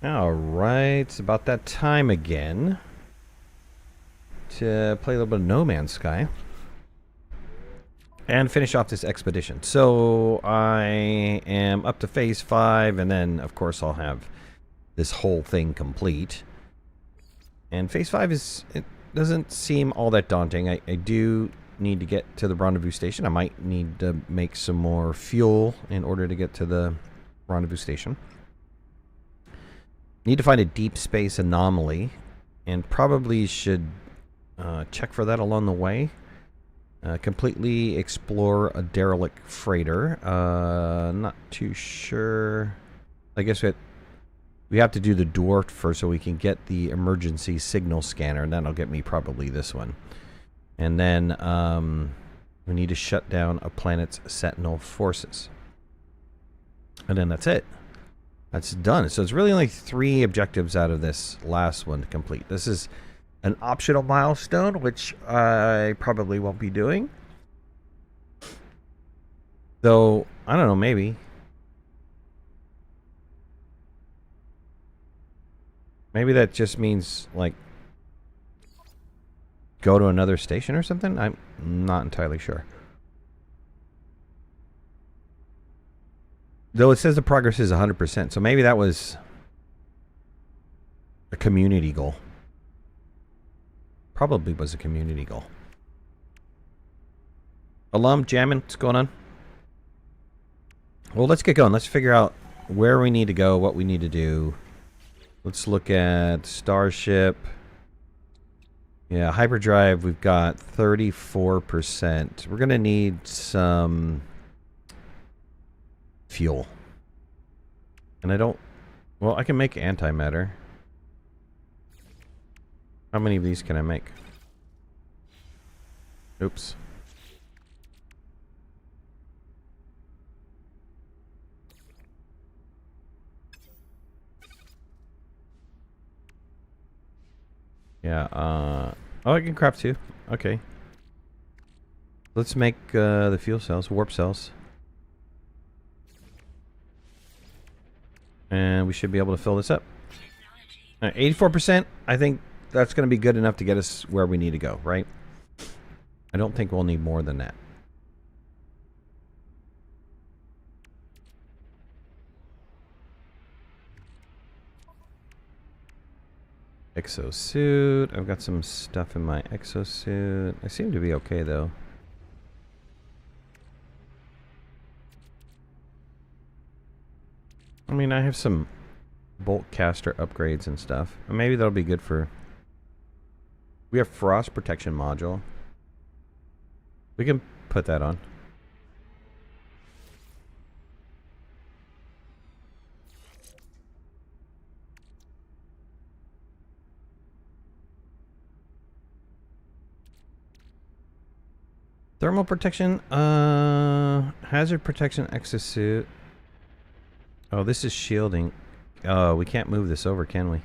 All right, it's about that time again to play a little bit of No Man's Sky and finish off this expedition. So I am up to phase 5, and then, of course, I'll have this whole thing complete. And phase 5 it doesn't seem all that daunting. I do need to get to the rendezvous station. I might need to make some more fuel in order to get to the rendezvous station. Need to find a deep space anomaly, and probably should check for that along the way. Completely explore a derelict freighter. Not too sure. I guess we have to do the dwarf first so we can get the emergency signal scanner, and that'll get me probably this one. And then we need to shut down a planet's sentinel forces. And then that's it. That's done. So it's really only 3 objectives out of this last one to complete. This is an optional milestone, which I probably won't be doing. Though, I don't know, maybe. Maybe that just means, like, go to another station or something? I'm not entirely sure. Though it says the progress is 100%, so maybe that was a community goal. Probably was a community goal. Alum, jamming, what's going on? Well, let's get going. Let's figure out where we need to go, what we need to do. Let's look at Starship. Yeah, hyperdrive, we've got 34%. We're going to need some fuel. And I don't... Well, I can make antimatter. How many of these can I make? Oops. Yeah, oh, I can craft 2. Okay. Let's make the fuel cells, warp cells. And we should be able to fill this up. 84%, I think that's going to be good enough to get us where we need to go, right? I don't think we'll need more than that. Exosuit. I've got some stuff in my exosuit. I seem to be okay, though. I mean, I have some bolt caster upgrades and stuff. Maybe that'll be good for... We have frost protection module. We can put that on. Thermal protection, hazard protection exosuit. Oh, this is shielding. Oh, we can't move this over, can we?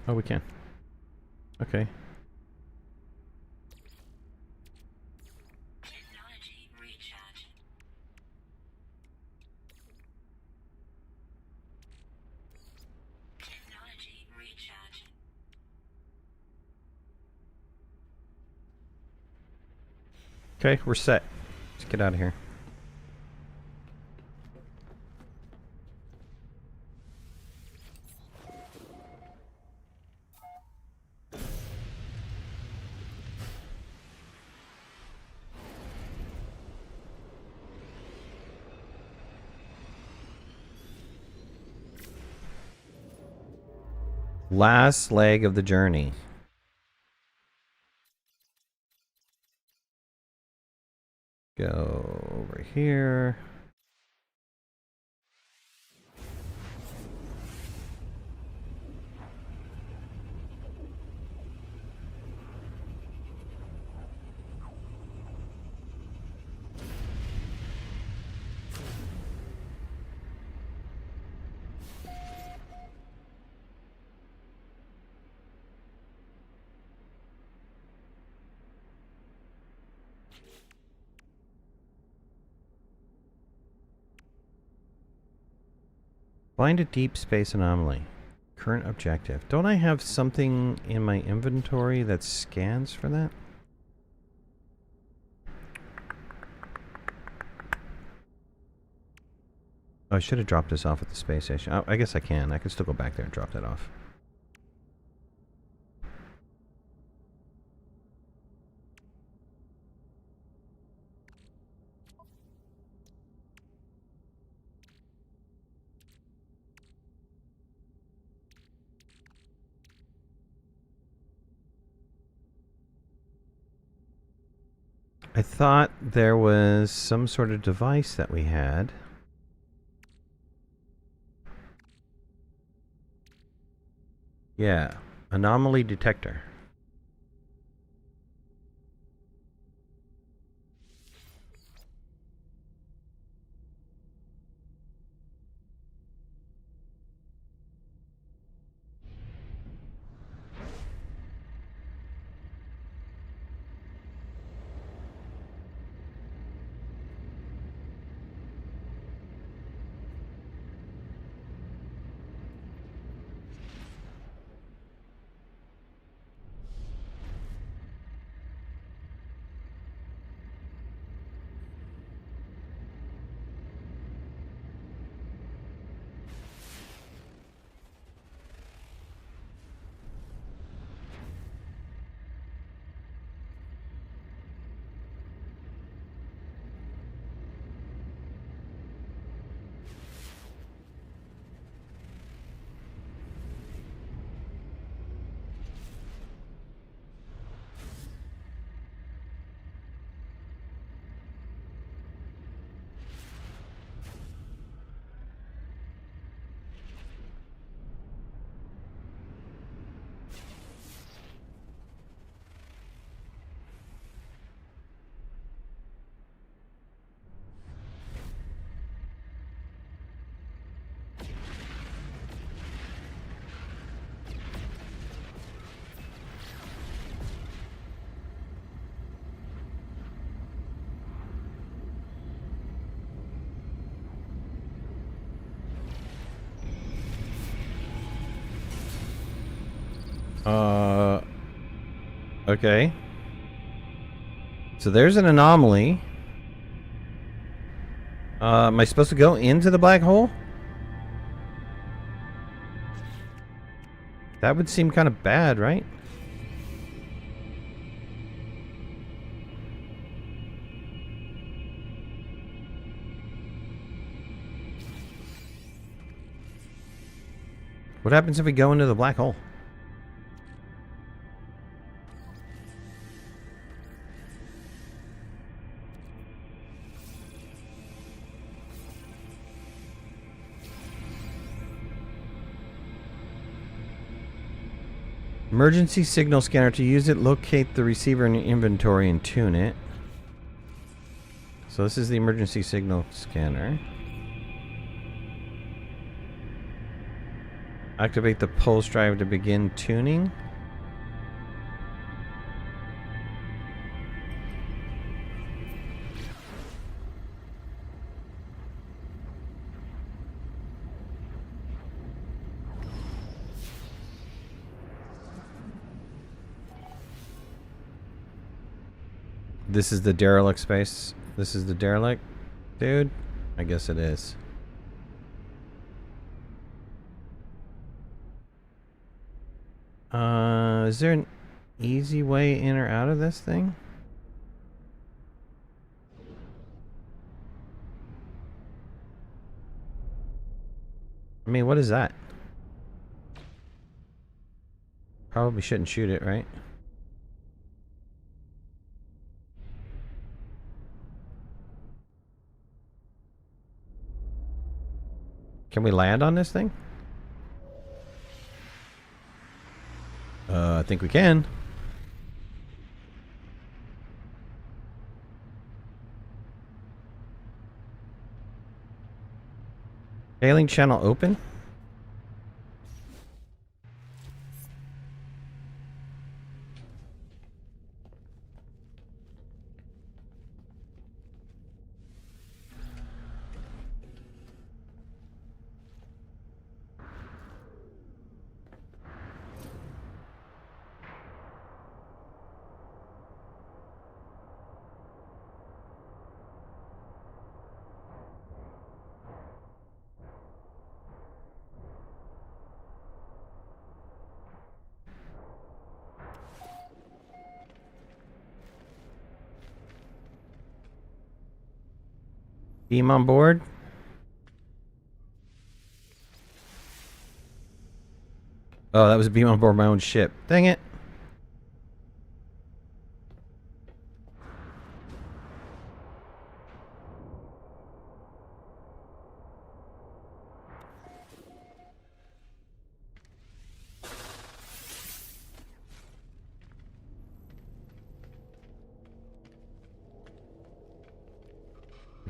Oh, we can. Okay. Technology recharge. Technology recharge. Okay, we're set. Let's get out of here. Last leg of the journey. Go over here. Find a deep space anomaly. Current objective. Don't I have something in my inventory that scans for that? Oh, I should have dropped this off at the space station. Oh, I guess I can. I can still go back there and drop that off. I thought there was some sort of device that we had. Yeah, anomaly detector. Okay. So there's an anomaly. Am I supposed to go into the black hole? That would seem kind of bad, right? What happens if we go into the black hole? Emergency signal scanner. To use it, locate the receiver in your inventory and tune it. So this is the emergency signal scanner. Activate the pulse drive to begin tuning. This is the derelict space. This is the derelict, dude? I guess it is. Is there an easy way in or out of this thing? I mean, what is that? Probably shouldn't shoot it, right? Can we land on this thing? I think we can. Hailing channel open? Beam on board. Oh, that was a beam on board my own ship. Dang it.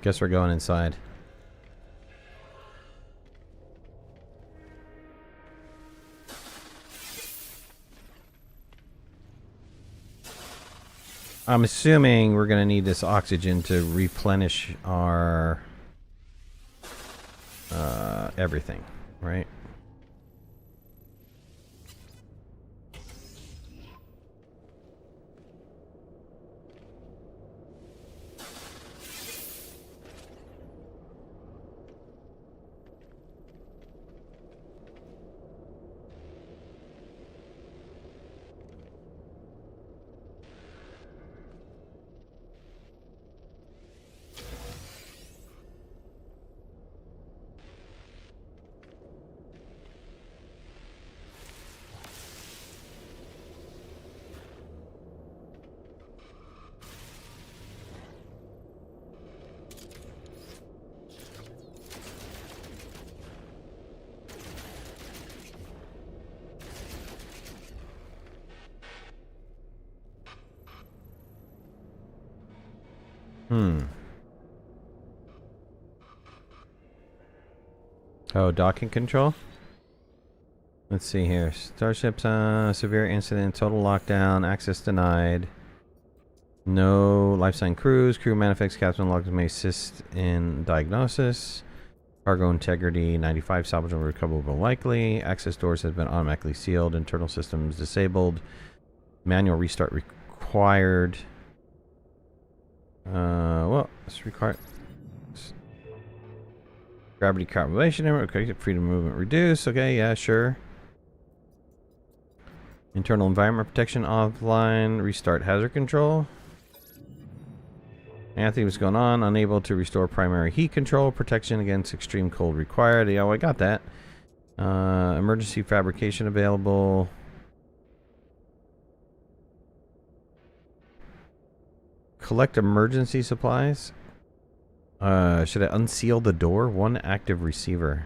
Guess we're going inside. I'm assuming we're going to need this oxygen to replenish our everything, right? Oh, docking control? Let's see here. Starship's severe incident, total lockdown, access denied. No life sign crews. Crew manifests, captain logs may assist in diagnosis. Cargo integrity 95, salvageable recoverable likely. Access doors has been automatically sealed. Internal systems disabled. Manual restart required. Well, it's required. Gravity calculation. Okay, freedom of movement reduced. Okay, yeah, sure. Internal environment protection offline. Restart hazard control. Anthony, what's going on? Unable to restore primary heat control. Protection against extreme cold required. Yeah, I got that. Emergency fabrication available. Collect emergency supplies. Should I unseal the door? One active receiver.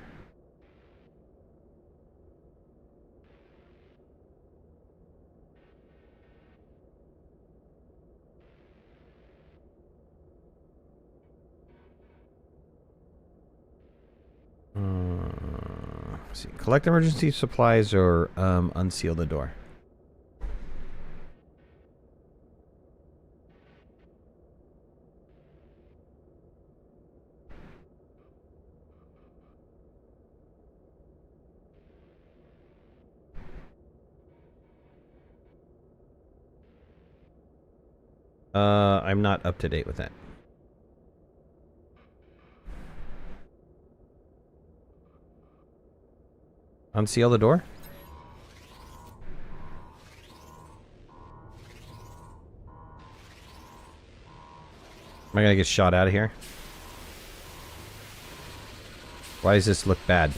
Let's see. Collect emergency supplies or unseal the door. I'm not up to date with that. Unseal the door? Am I gonna get shot out of here? Why does this look bad?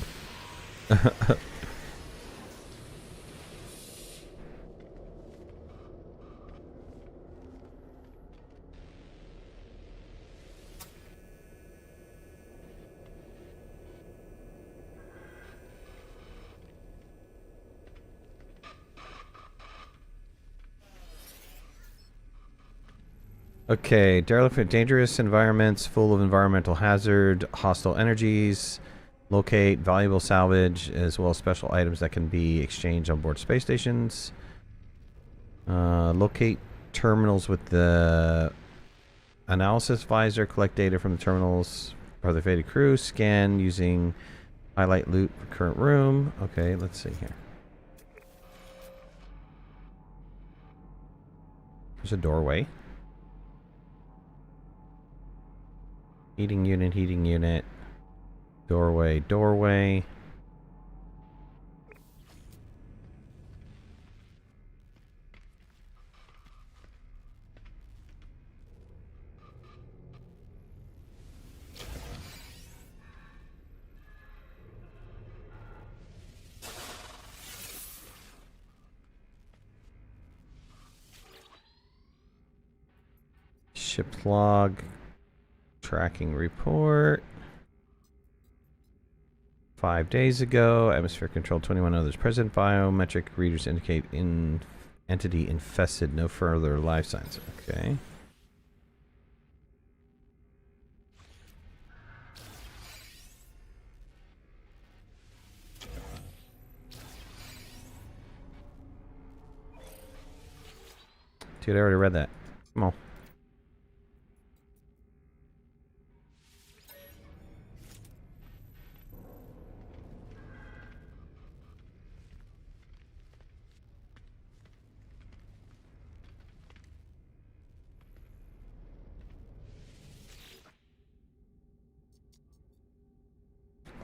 Okay, derelict, dangerous environments full of environmental hazard, hostile energies, locate valuable salvage, as well as special items that can be exchanged on board space stations. Locate terminals with the analysis visor, collect data from the terminals for the faded crew, scan using highlight loot for current room. Okay, let's see here. There's a doorway. Heating unit, doorway. Ship's log. Tracking report. 5 days ago. Atmosphere control 21 others present. Biometric readers indicate entity infested. No further life signs. Okay. Dude, I already read that. Come on.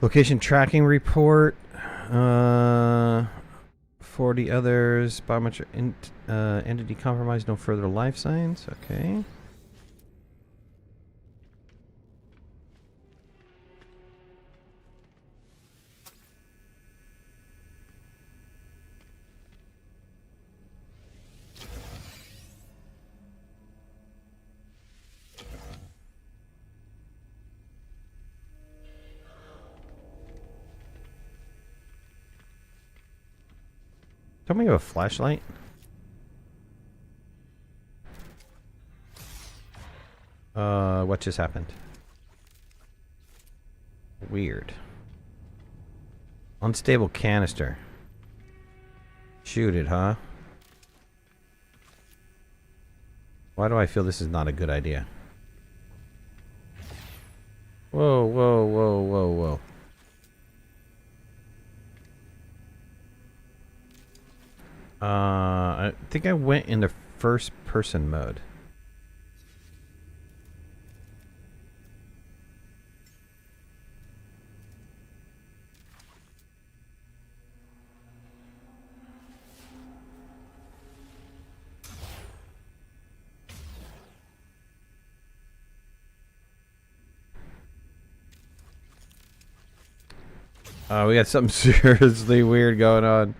Location tracking report. 40 others. Biometric entity compromised. No further life signs. Okay. Don't we have a flashlight? What just happened? Weird. Unstable canister. Shoot it, huh? Why do I feel this is not a good idea? Whoa, whoa, whoa, whoa, whoa. I think I went into first person mode. We got something seriously weird going on.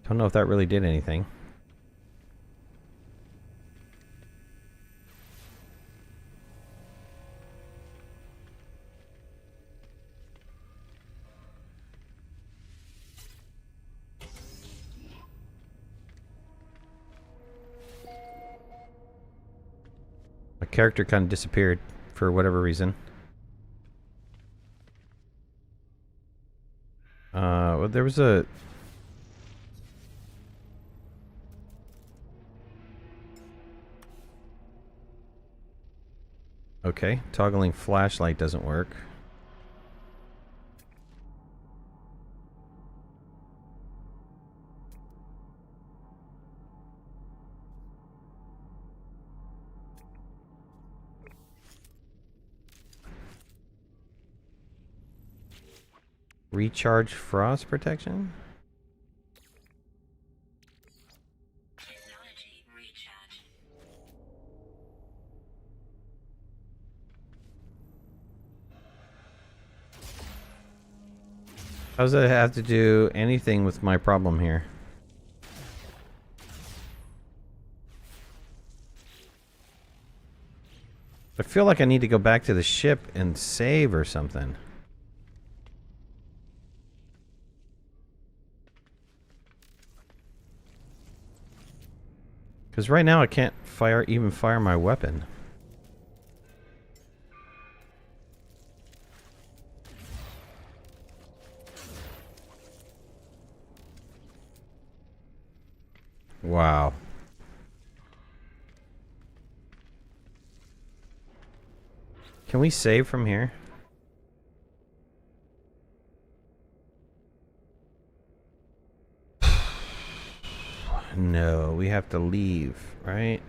Don't know if that really did anything. My character kind of disappeared for whatever reason. Well, there was a... Okay, toggling flashlight doesn't work. Recharge frost protection? Technology recharge. How does that have to do anything with my problem here? I feel like I need to go back to the ship and save or something. Because right now I can't even fire my weapon. Wow. Can we save from here? we have to leave, right?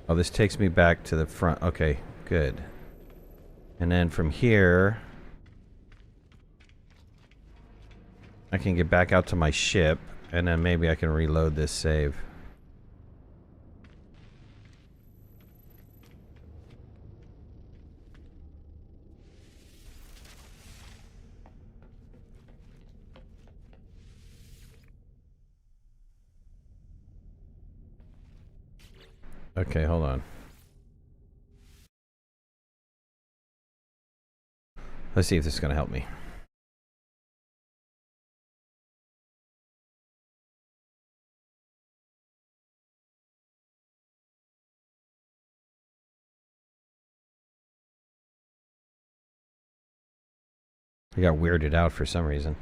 Oh, this takes me back to the front. Okay, good. And then from here, I can get back out to my ship, and then maybe I can reload this save. Okay, hold on. Let's see if this is going to help me. I got weirded out for some reason.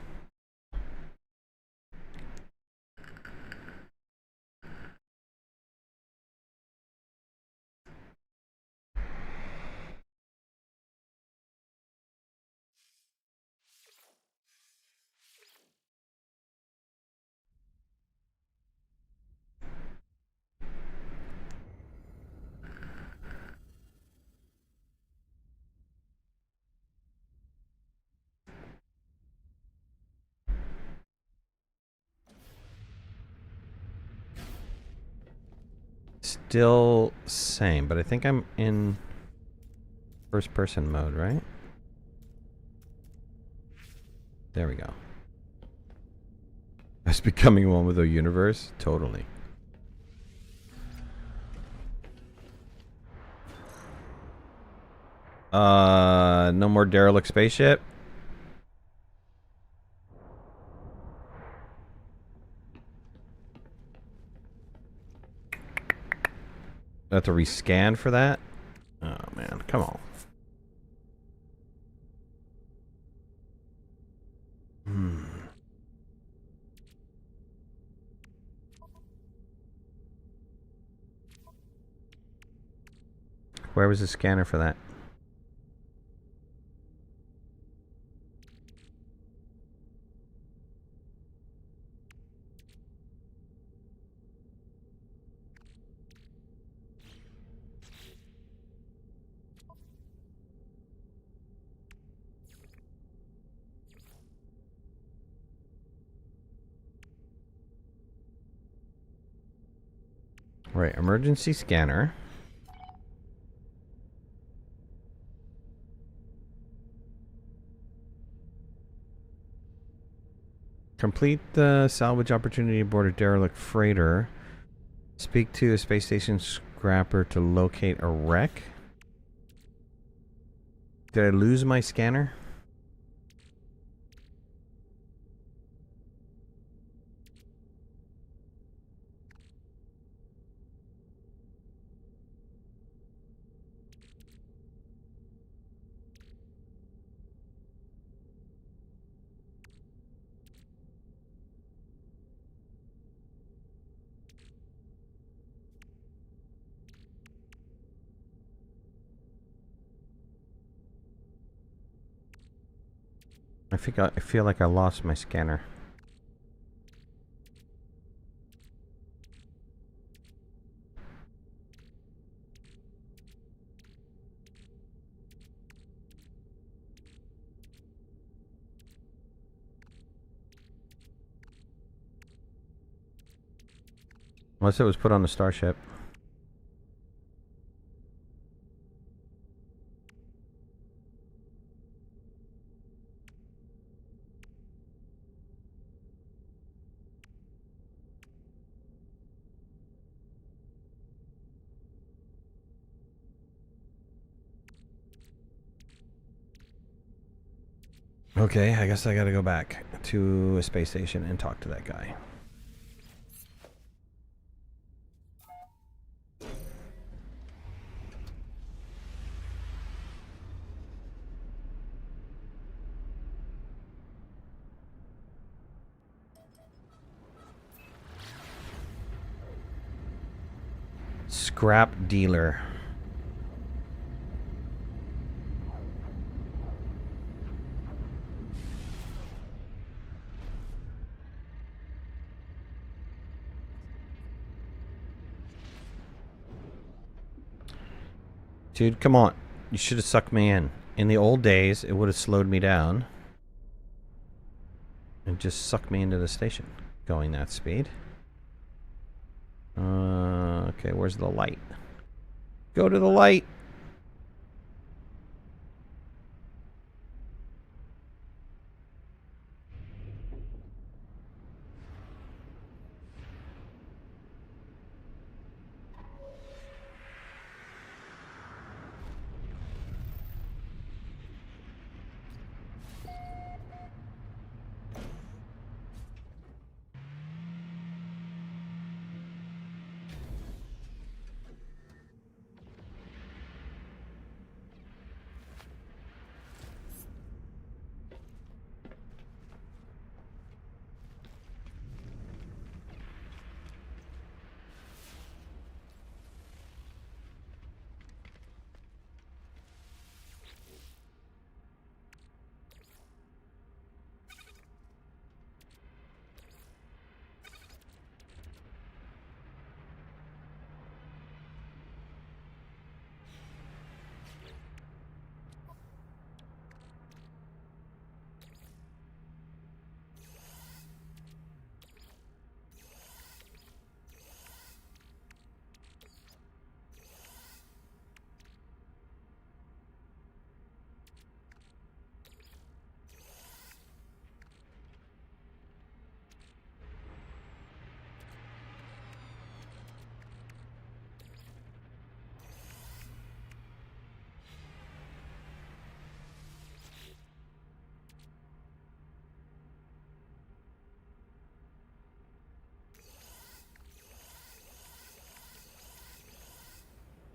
Still same, but I think I'm in first person mode, right? There we go. It's becoming one with the universe? Totally. No more derelict spaceship? I have to rescan for that? Oh man, come on. Where was the scanner for that? Right, emergency scanner. Complete the salvage opportunity aboard a derelict freighter. Speak to a space station scrapper to locate a wreck. Did I lose my scanner? I feel like I lost my scanner. Unless it was put on the starship. Okay, I guess I gotta go back to a space station and talk to that guy. Scrap dealer. Dude, come on. You should have sucked me in. In the old days, it would have slowed me down. And just sucked me into the station. Going that speed. Okay, where's the light? Go to the light!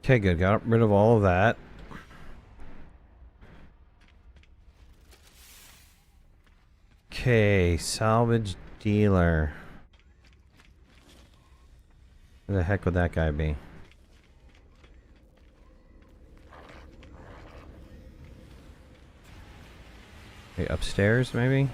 Okay, good. Got rid of all of that. Okay, salvage dealer. Where the heck would that guy be? Okay, upstairs, maybe?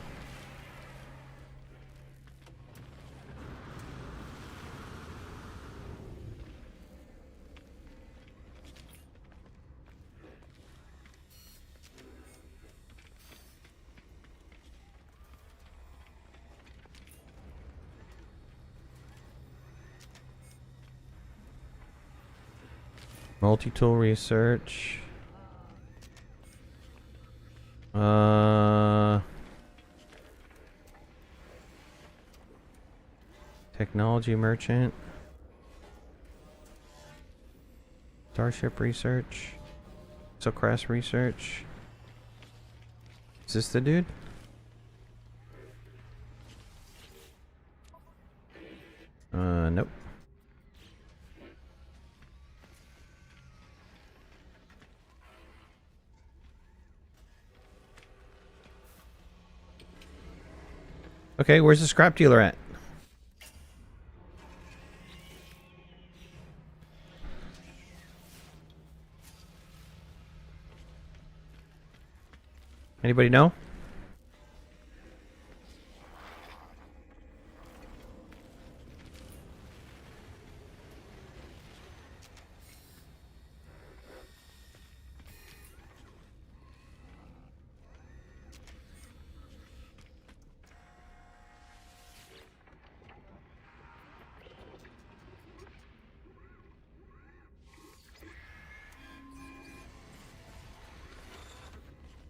Multi-tool research. Technology merchant. Starship research. Socrates research. Is this the dude? Nope. Okay, where's the scrap dealer at? Anybody know?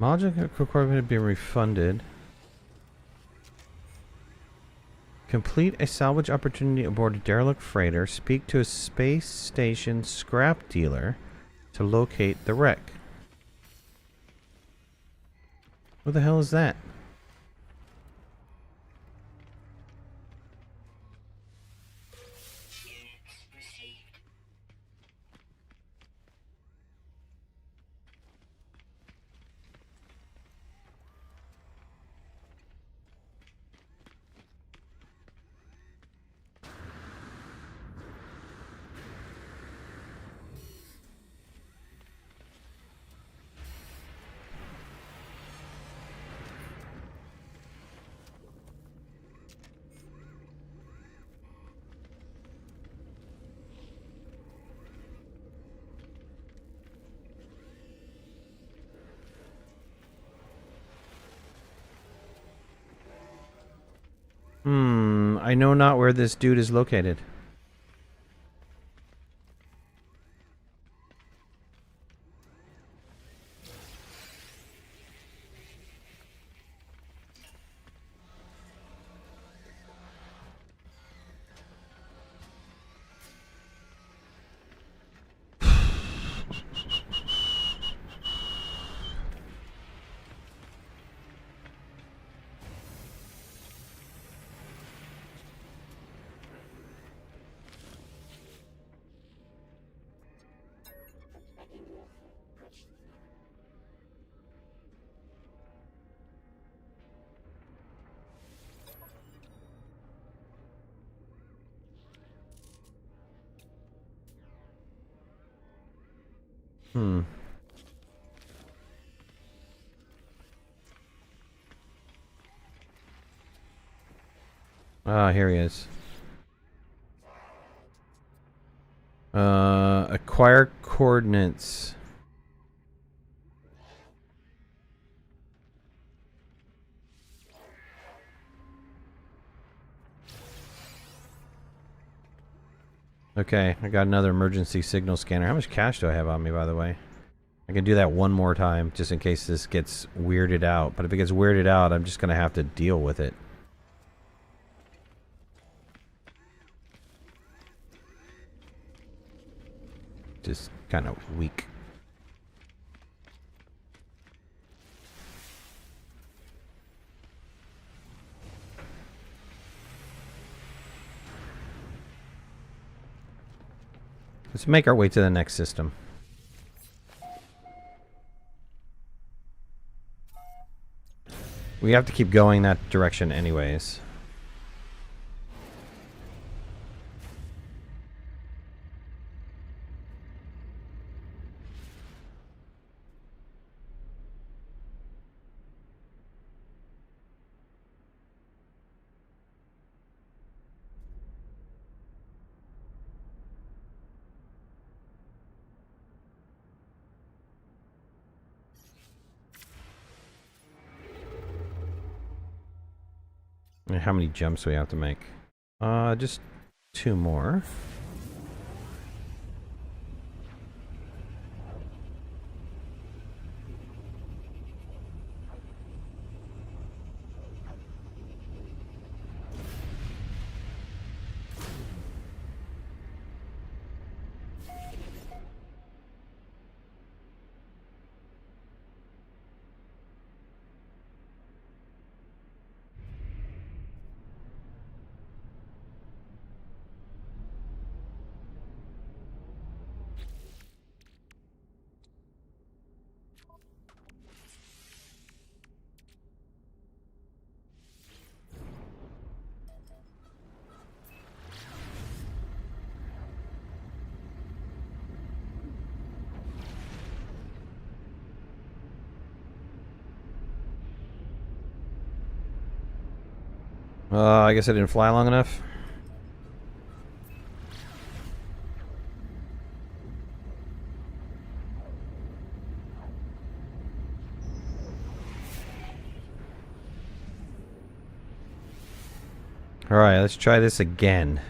Module equipment be refunded. Complete a salvage opportunity aboard a derelict freighter. Speak to a space station scrap dealer to locate the wreck. What the hell is that? I know not where this dude is located. Hmm. Ah, here he is. Acquire coordinates. Okay, I got another emergency signal scanner. How much cash do I have on me, by the way? I can do that one more time, just in case this gets weirded out. But if it gets weirded out, I'm just going to have to deal with it. Just kind of weak. Let's make our way to the next system. We have to keep going that direction anyways. And how many jumps we have to make? Just 2 more. I guess I didn't fly long enough. Alright, let's try this again.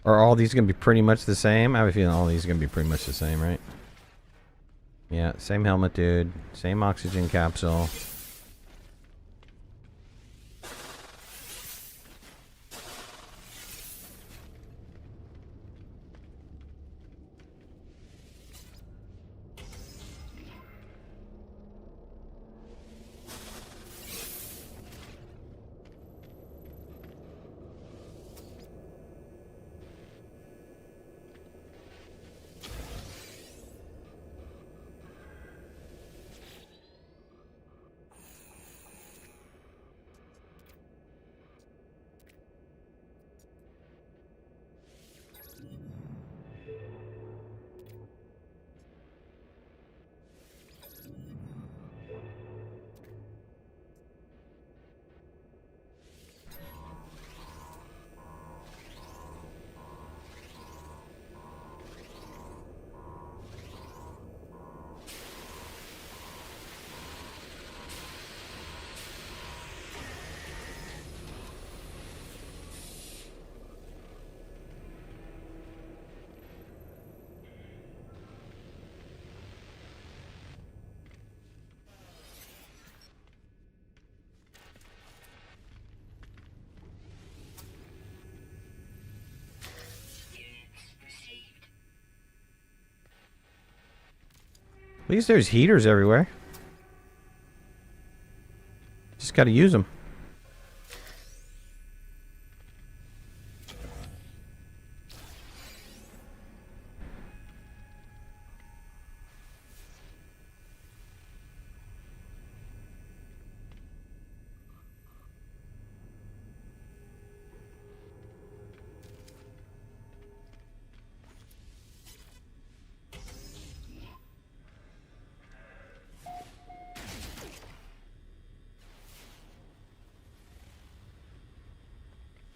Are all these going to be pretty much the same? I have a feeling all these are going to be pretty much the same, right? Yeah, same helmet, dude. Same oxygen capsule. least there's heaters everywhere. Just gotta use them.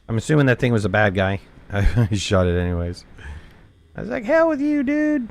I'm assuming that thing was a bad guy. I shot it anyways. I was like, hell with you, dude.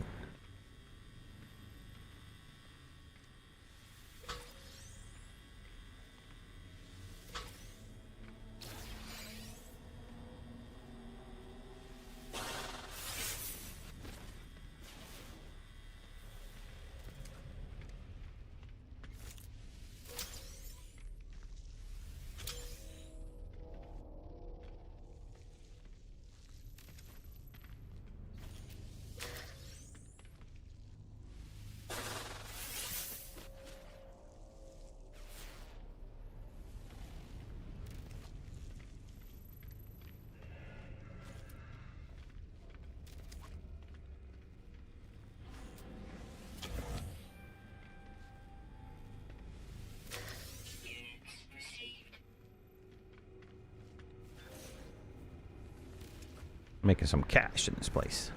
Making some cash in this place.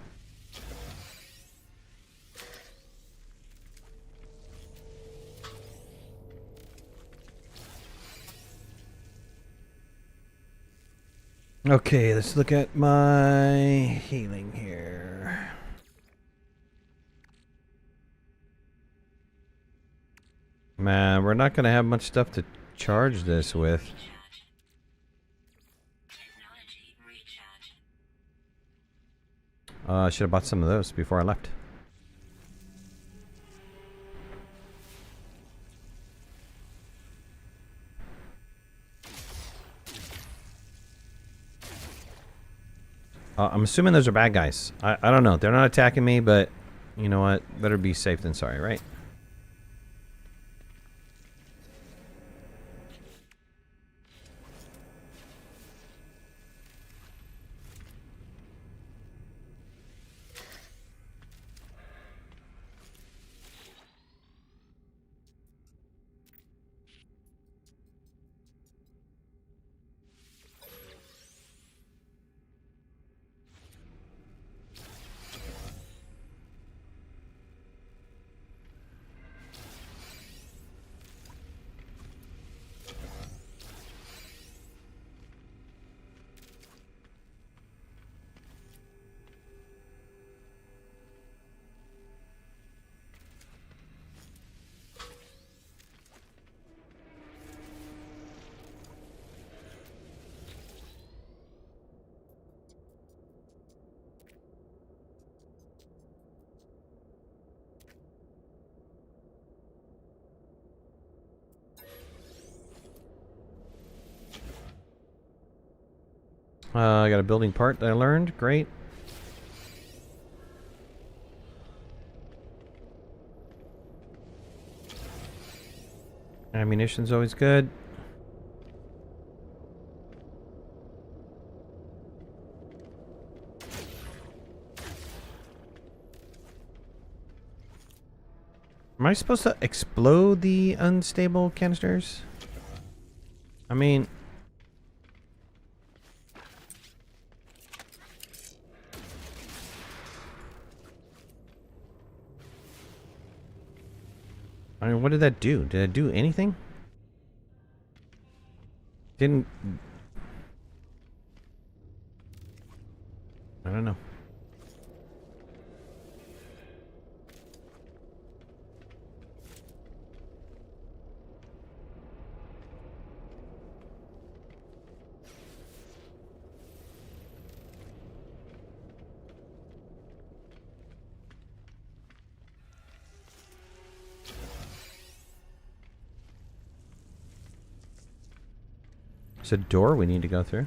Okay, let's look at my healing here. Man, we're not going to have much stuff to charge this with. Recharge. Technology recharge. I should have bought some of those before I left. I'm assuming those are bad guys. I don't know. They're not attacking me, but you know what? Better be safe than sorry, right? I got a building part that I learned. Great. Ammunition's always good. Am I supposed to explode the unstable canisters? I mean... what did that do? Did it do anything? Didn't... I don't know. There's a door we need to go through.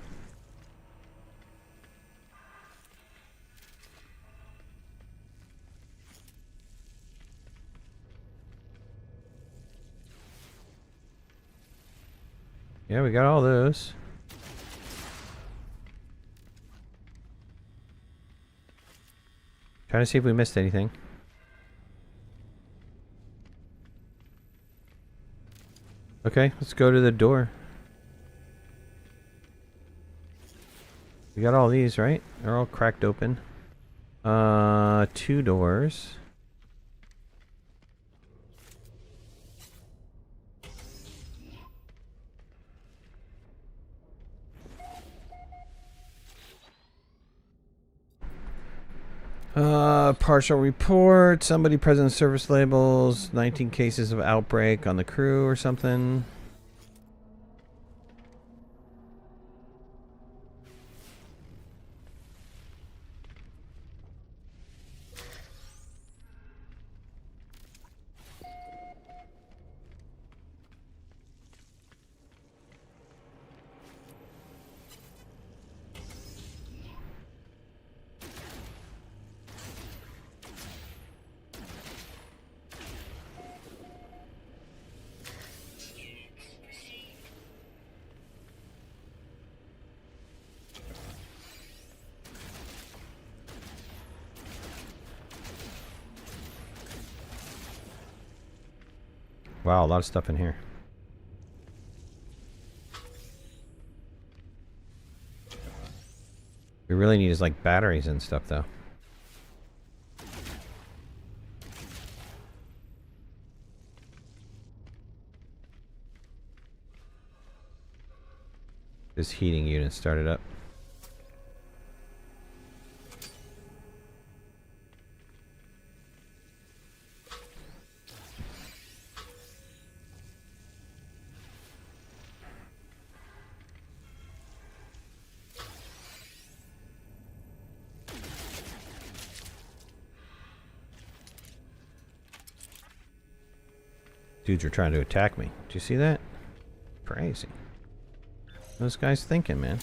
Yeah, we got all those. Trying to see if we missed anything. Okay, let's go to the door. We got all these, right? They're all cracked open. 2 doors. Partial report. Somebody present service labels. 19 cases of outbreak on the crew or something. Wow, a lot of stuff in here. We really need is like batteries and stuff though. This heating unit started up. Dudes are trying to attack me. Do you see that? Crazy. Those guys thinking, man.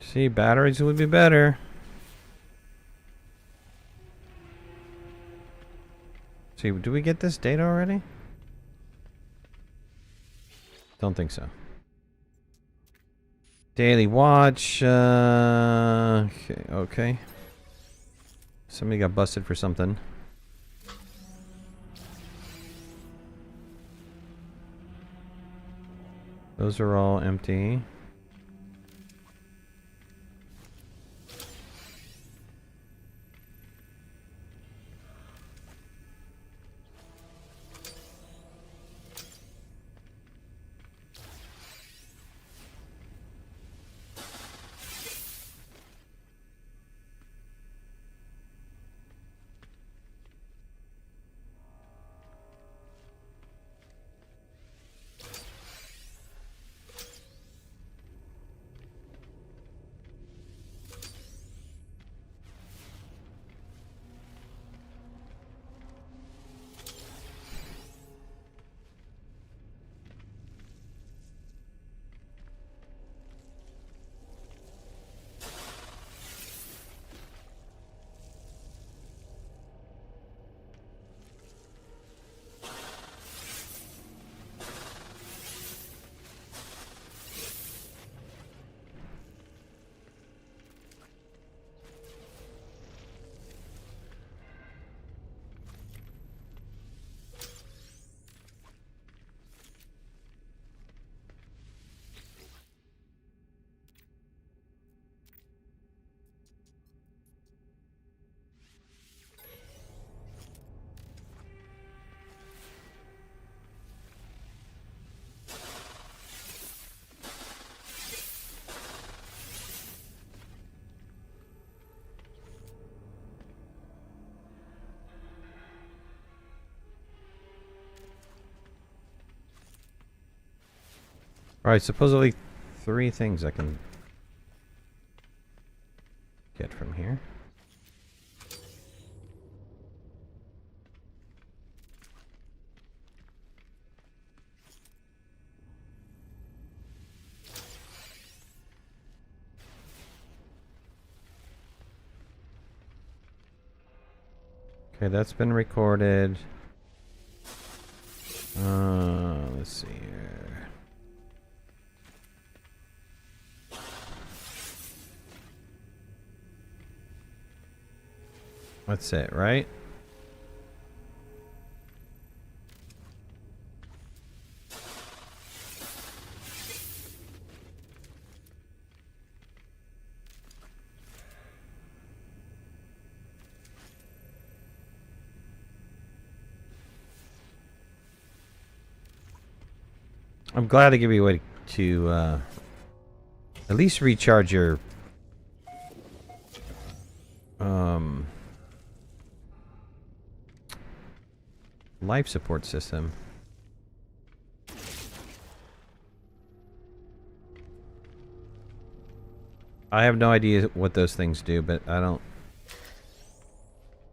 See, batteries would be better. See, do we get this data already? Don't think so. Daily watch. Okay. Somebody got busted for something. Those are all empty. Alright, supposedly 3 things I can get from here. Okay, that's been recorded. Let's see here. That's it, right? I'm glad to give you a way to at least recharge your life support system. I have no idea what those things do, but I don't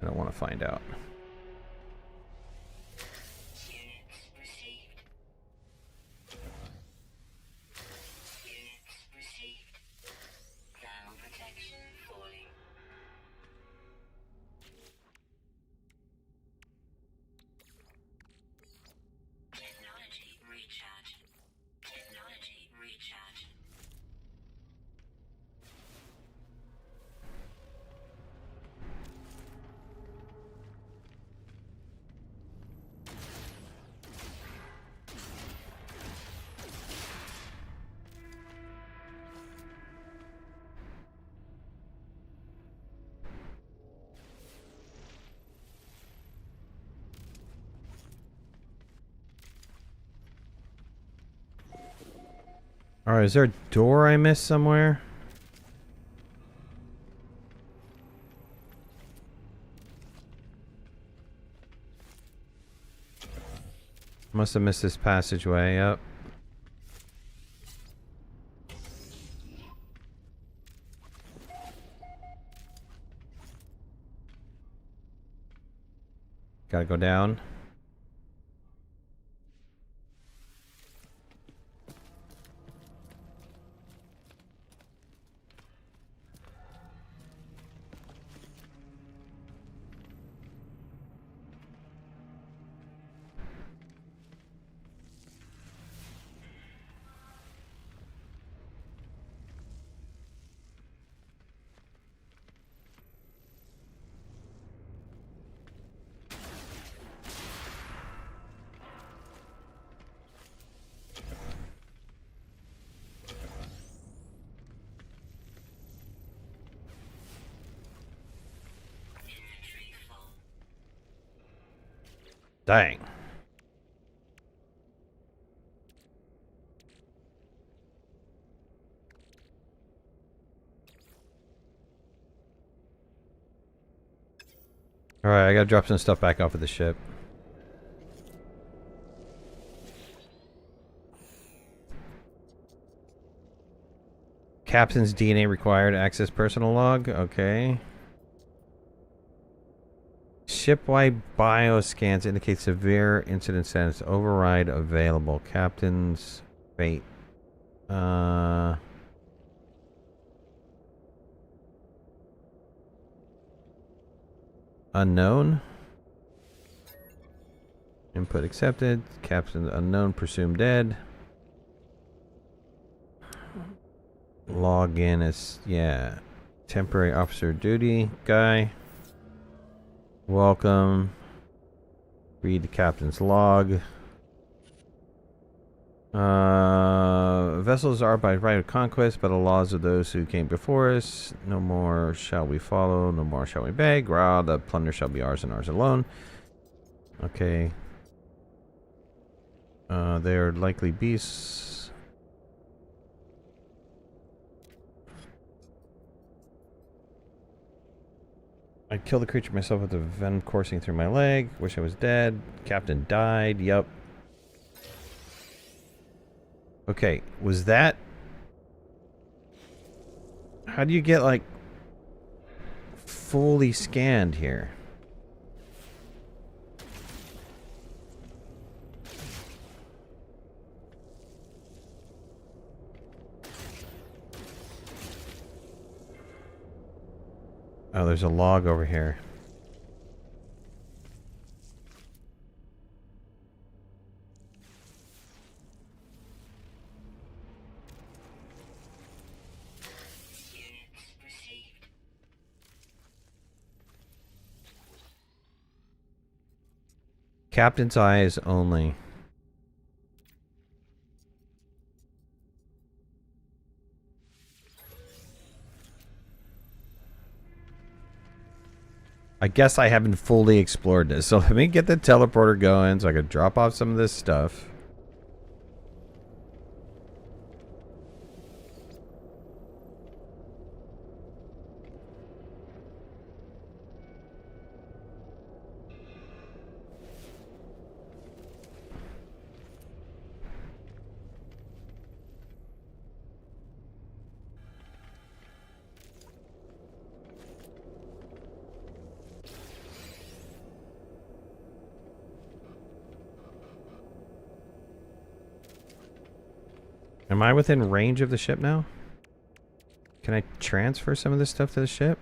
want to find out. Units received. Units received. Thermal protection falling. Technology recharge. Technology recharge. Alright, is there a door I missed somewhere? Must have missed this passageway, yep. Gotta go down. Inventory full. Dang. Alright, I gotta drop some stuff back off of the ship. Captain's DNA required. Access personal log. Okay. Shipwide bioscans indicate severe incident status. Override available. Captain's fate. Unknown. Input accepted. Captain unknown. Presumed dead. Log in as, yeah. Temporary officer duty guy. Welcome. Read the captain's log. Vessels are by right of conquest, by the laws of those who came before us. No more shall we follow, no more shall we beg. Rah, the plunder shall be ours and ours alone. Okay. They are likely beasts. I killed the creature myself with the venom coursing through my leg. Wish I was dead. Captain died. Yup. Okay, was that... How do you get, like, fully scanned here? Oh, there's a log over here. Units received. Captain's eyes only. I guess I haven't fully explored this, so let me get the teleporter going so I can drop off some of this stuff. Am I within range of the ship now? Can I transfer some of this stuff to the ship?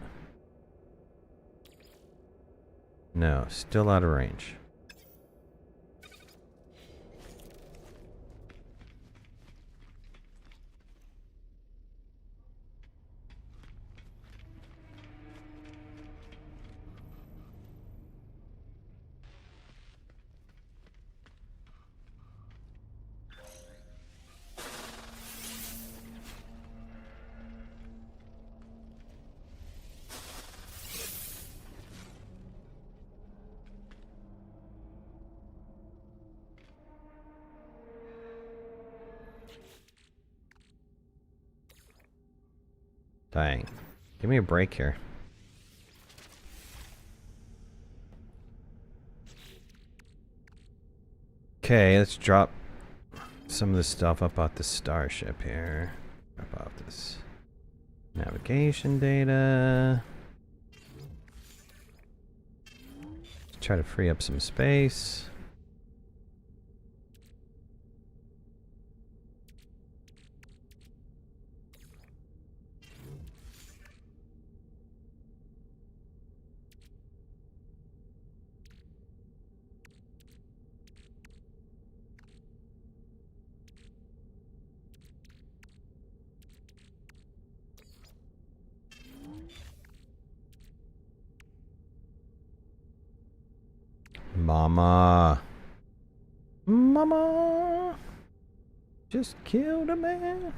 No, still out of range. Dang. Give me a break here. Okay, let's drop some of this stuff up off the starship here. Drop off this navigation data. Try to free up some space. Mama. Mama. Just killed a man.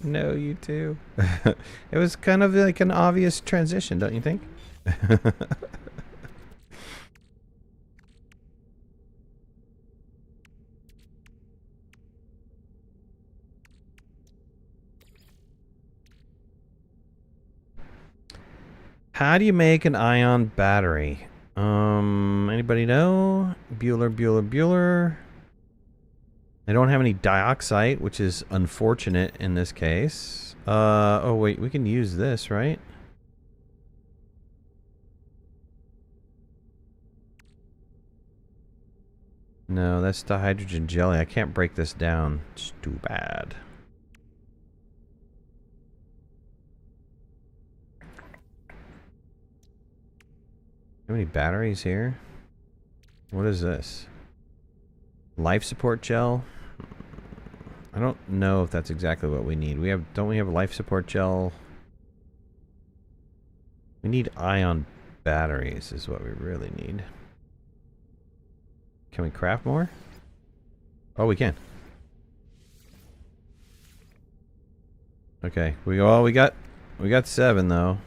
No, you too. It was kind of like an obvious transition, don't you think? How do you make an ion battery? Anybody know? Bueller. I don't have any dioxide, which is unfortunate in this case. Oh wait, we can use this, right? No, that's the hydrogen jelly. I can't break this down. It's too bad. How many batteries here? What is this? Life support gel? I don't know if that's exactly what we need. Don't we have life support gel? We need ion batteries is what we really need. Can we craft more? Oh, we can. Okay, we got 7 though.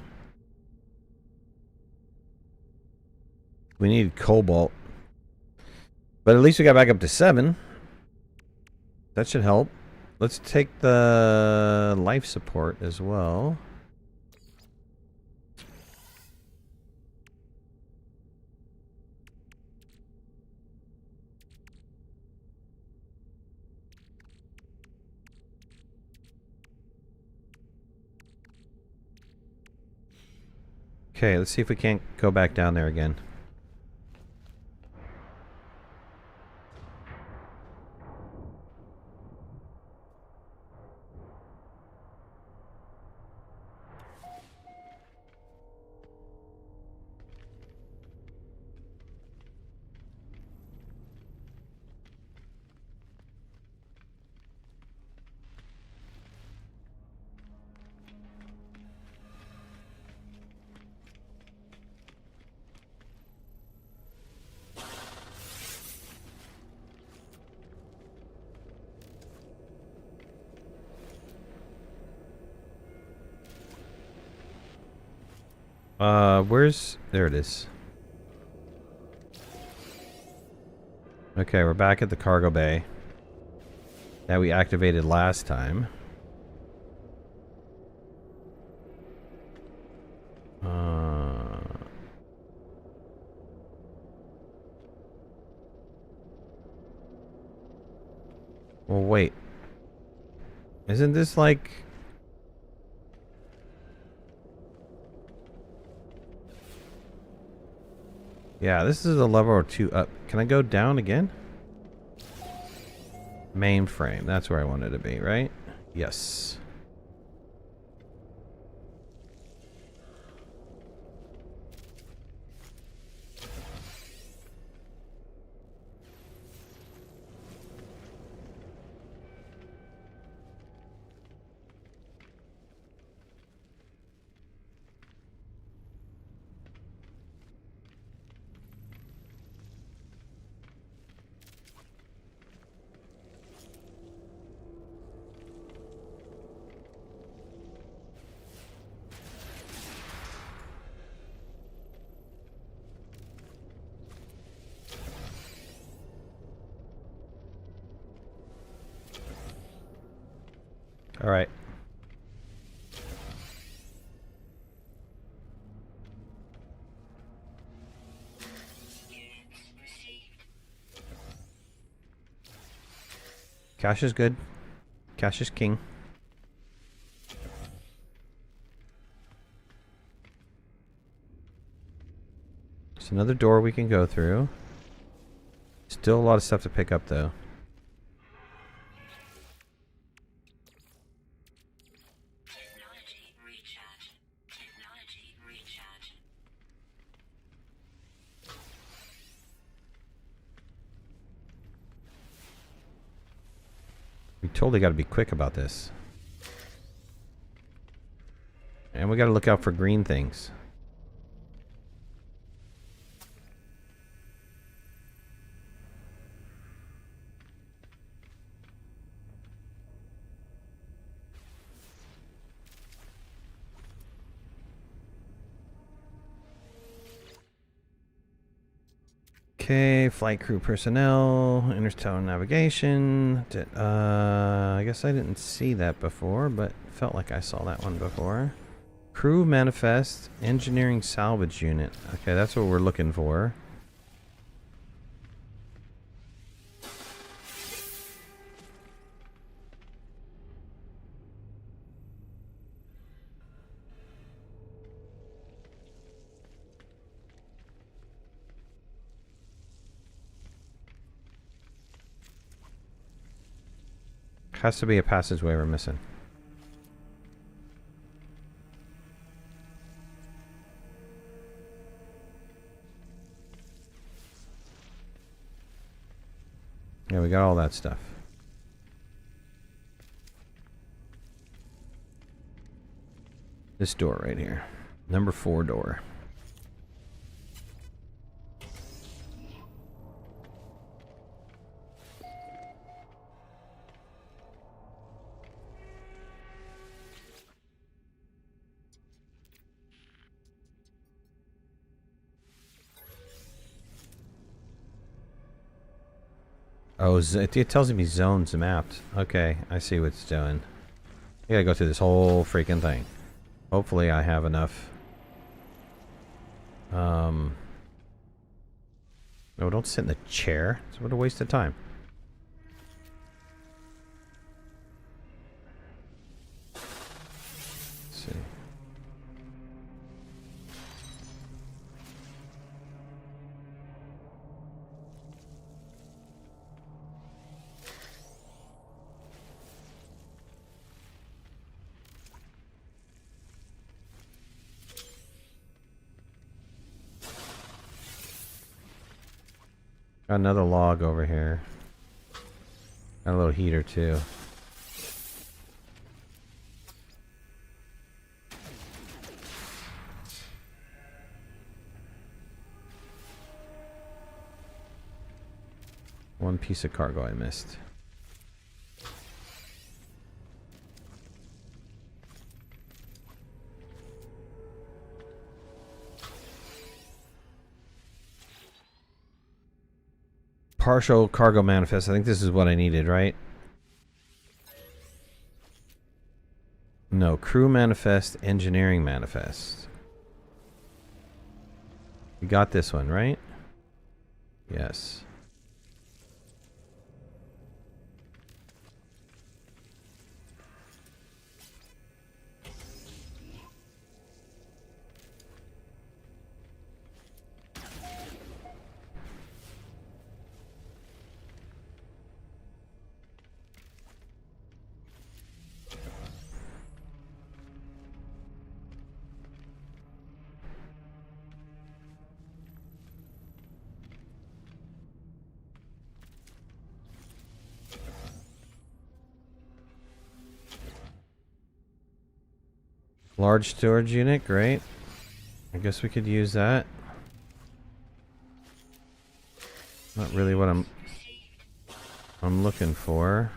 We need cobalt. But at least we got back up to 7. That should help. Let's take the life support as well. Okay, let's see if we can't go back down there again. Where's... There it is. Okay, we're back at the cargo bay that we activated last time. Well, wait. Isn't this like... Yeah, this is a level or 2 up. Can I go down again? Mainframe. That's where I wanted to be, right? Yes. All right. Cash is good. Cash is king. There's another door we can go through. Still a lot of stuff to pick up, though. Technology recharge. Technology recharge. We totally got to be quick about this. And we got to look out for green things. Okay, flight crew personnel, interstellar navigation. I guess I didn't see that before, but felt like I saw that one before. Crew manifest, engineering salvage unit. Okay, that's what we're looking for. Has to be a passageway we're missing. Yeah, we got all that stuff. This door right here. Number 4 door. Oh, it tells me zones mapped. Okay, I see what it's doing. I gotta go through this whole freaking thing. Hopefully I have enough. No, don't sit in the chair. It's what a waste of time. Let's see. Got another log over here. Got a little heater too. One piece of cargo I missed. Partial cargo manifest. I think this is what I needed, right? No, crew manifest, engineering manifest. We got this one, right? Yes. Large storage unit, great. I guess we could use that. Not really what I'm looking for.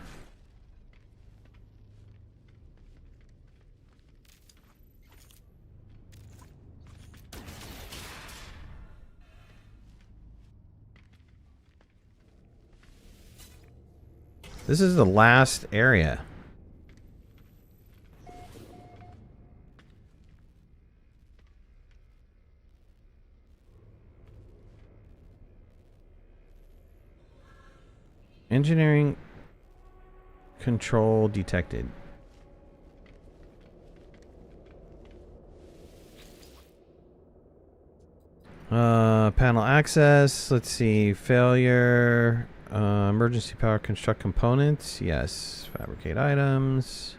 This is the last area. Engineering control detected. Panel access. Let's see. Failure. Emergency power construct components. Yes. Fabricate items.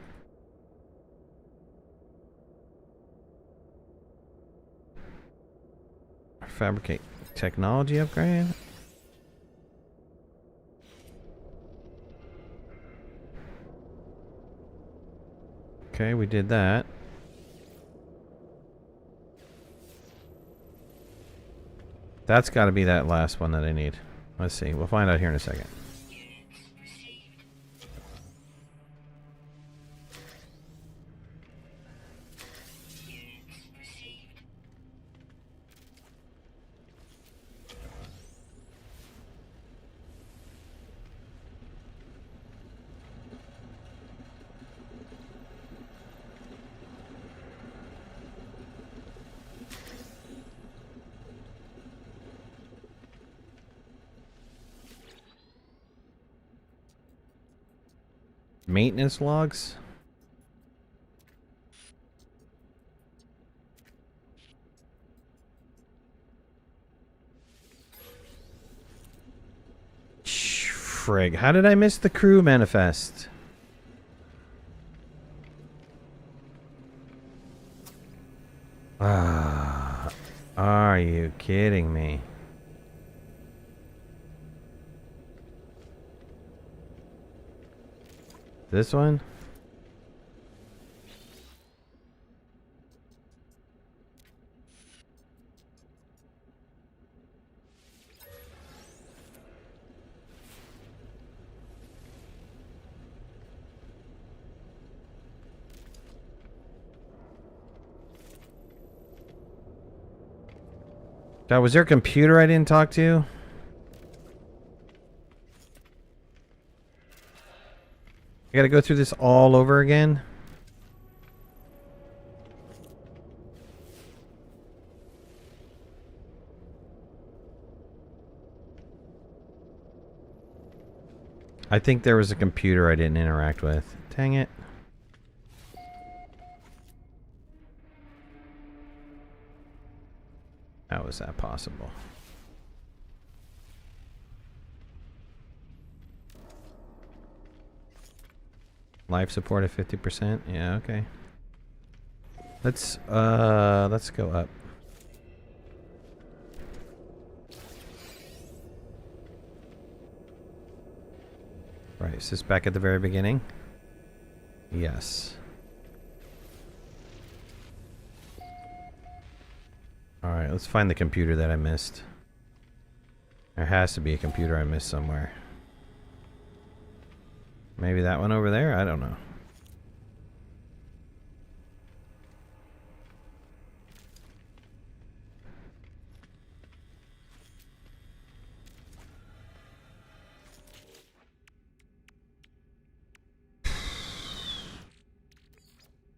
Fabricate technology upgrade. Okay, we did that. That's got to be that last one that I need. Let's see. We'll find out here in a second. Maintenance logs? Frig. How did I miss the crew manifest? Ah, are you kidding me? This one? God, was there a computer I didn't talk to? I gotta go through this all over again. I think there was a computer I didn't interact with. Dang it. How is that possible? Life support at 50%? Yeah, okay. Let's go up. Right, is this back at the very beginning? Yes. Alright, let's find the computer that I missed. There has to be a computer I missed somewhere. Maybe that one over there? I don't know.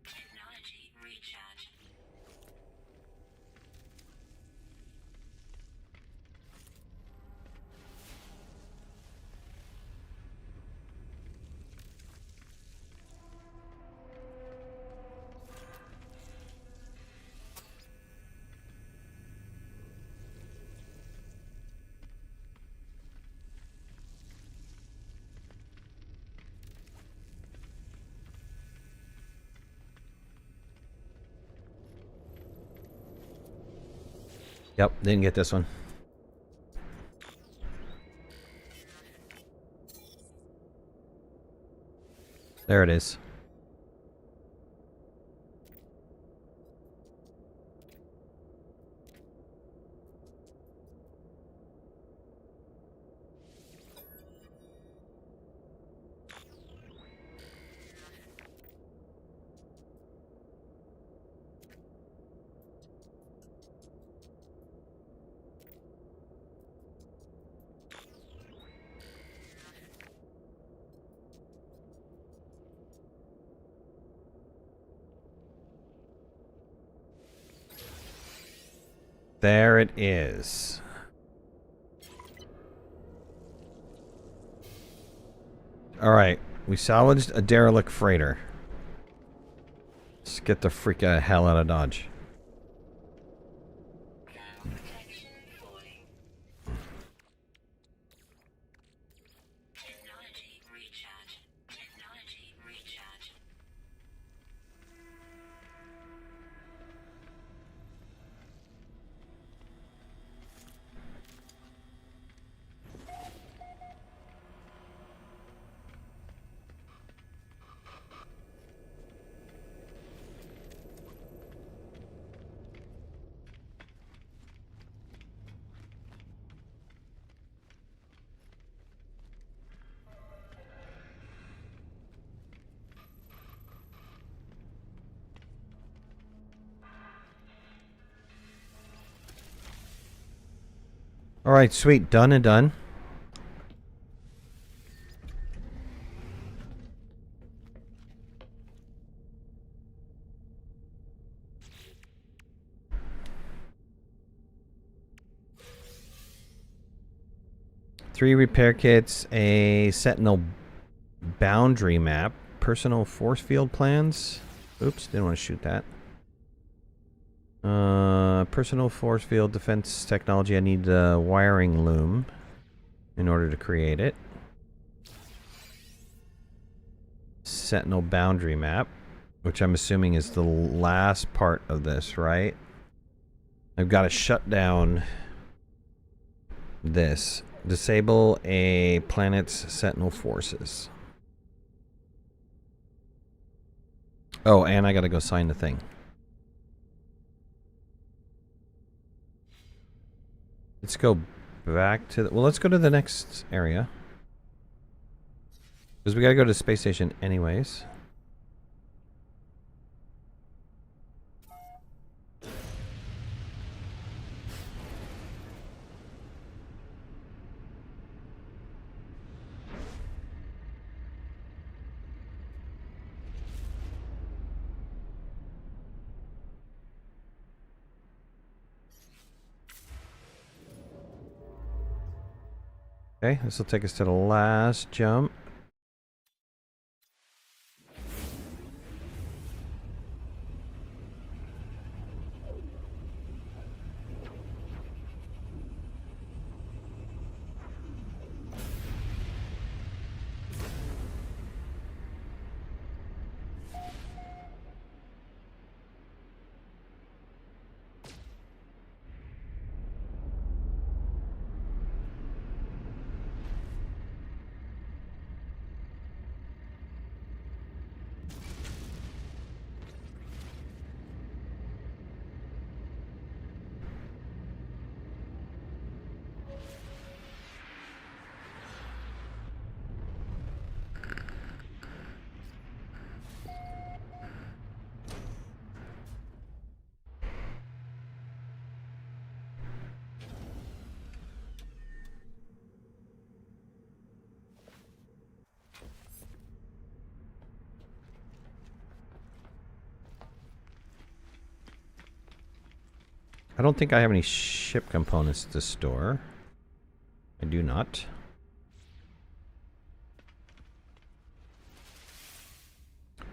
Technology recharge. Yep, didn't get this one. There it is. There it is. Alright, we salvaged a derelict freighter. Let's get the freak hell out of Dodge. Protection falling. Technology recharge. Technology recharge. Alright, sweet. Done and done. Three repair kits, a Sentinel boundary map, personal force field plans. Oops, didn't want to shoot that. Personal force field defense technology. I need a wiring loom in order to create it. Sentinel boundary map, which I'm assuming is the last part of this, right? I've got to shut down this. Disable a planet's sentinel forces. Oh, and I gotta go sign the thing. Let's go back to the... Well, let's go to the next area. Because we gotta go to the space station anyways. Okay, this will take us to the last jump. I don't think I have any ship components to store. I do not.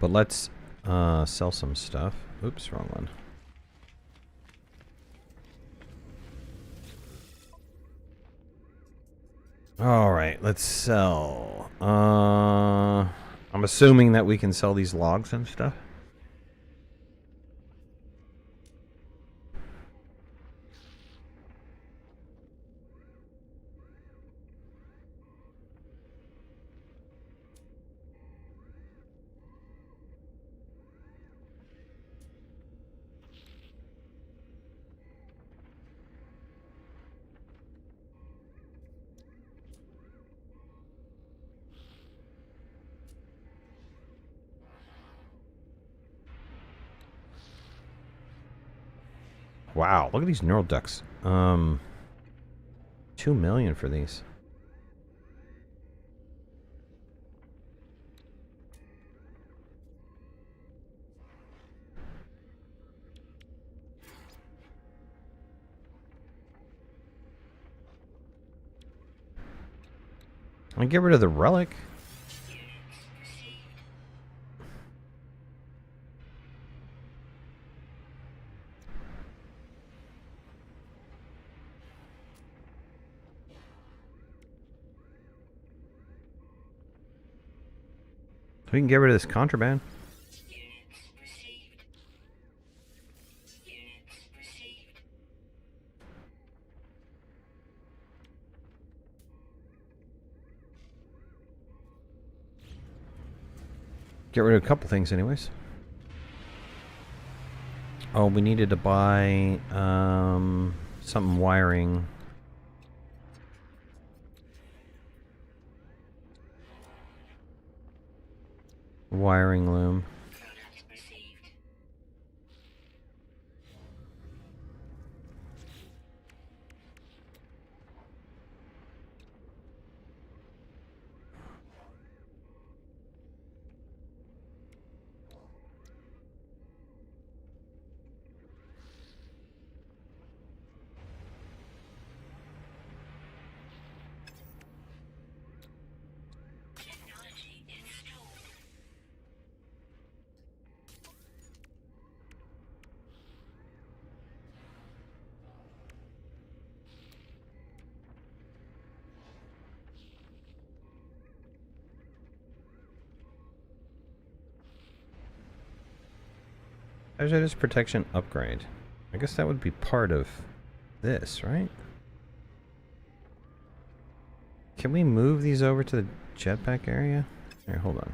But let's sell some stuff. Oops, wrong one. Alright, let's sell. I'm assuming that we can sell these logs and stuff. Wow, look at these neural ducts. 2 million for these. I'm gonna get rid of the relic. We can get rid of this contraband. Units received. Units received. Get rid of a couple things anyways. Oh, we needed to buy something wiring. Wiring loom. Product received. Technology installed. Hazardous protection upgrade. I guess that would be part of this, right? Can we move these over to the jetpack area? Here, hold on.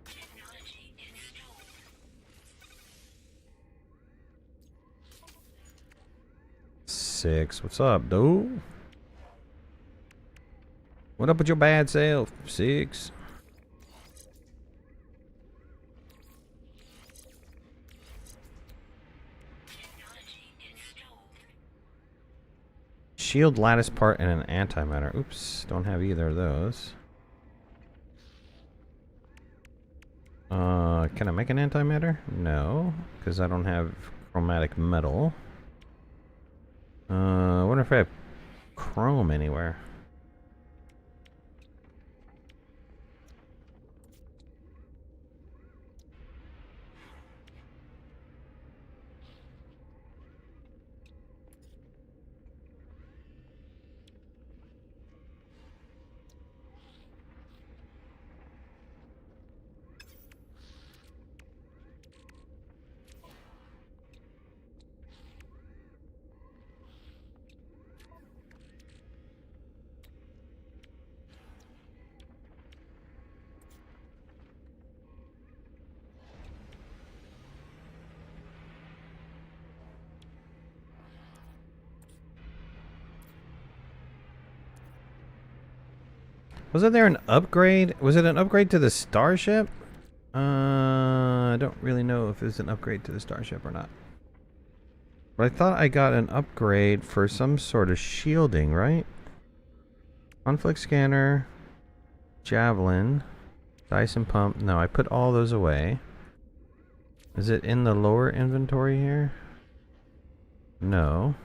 Technology installed. Six. What's up, dude? What up with your bad self? 6. Technology installed. Shield lattice part and an antimatter. Oops, don't have either of those. Can I make an antimatter? No, because I don't have chromatic metal. I wonder if I have chrome anywhere. Wasn't there an upgrade? Was it an upgrade to the starship? I don't really know if it's an upgrade to the starship or not. But I thought I got an upgrade for some sort of shielding, right? Conflict scanner, javelin, Dyson pump. No, I put all those away. Is it in the lower inventory here? No.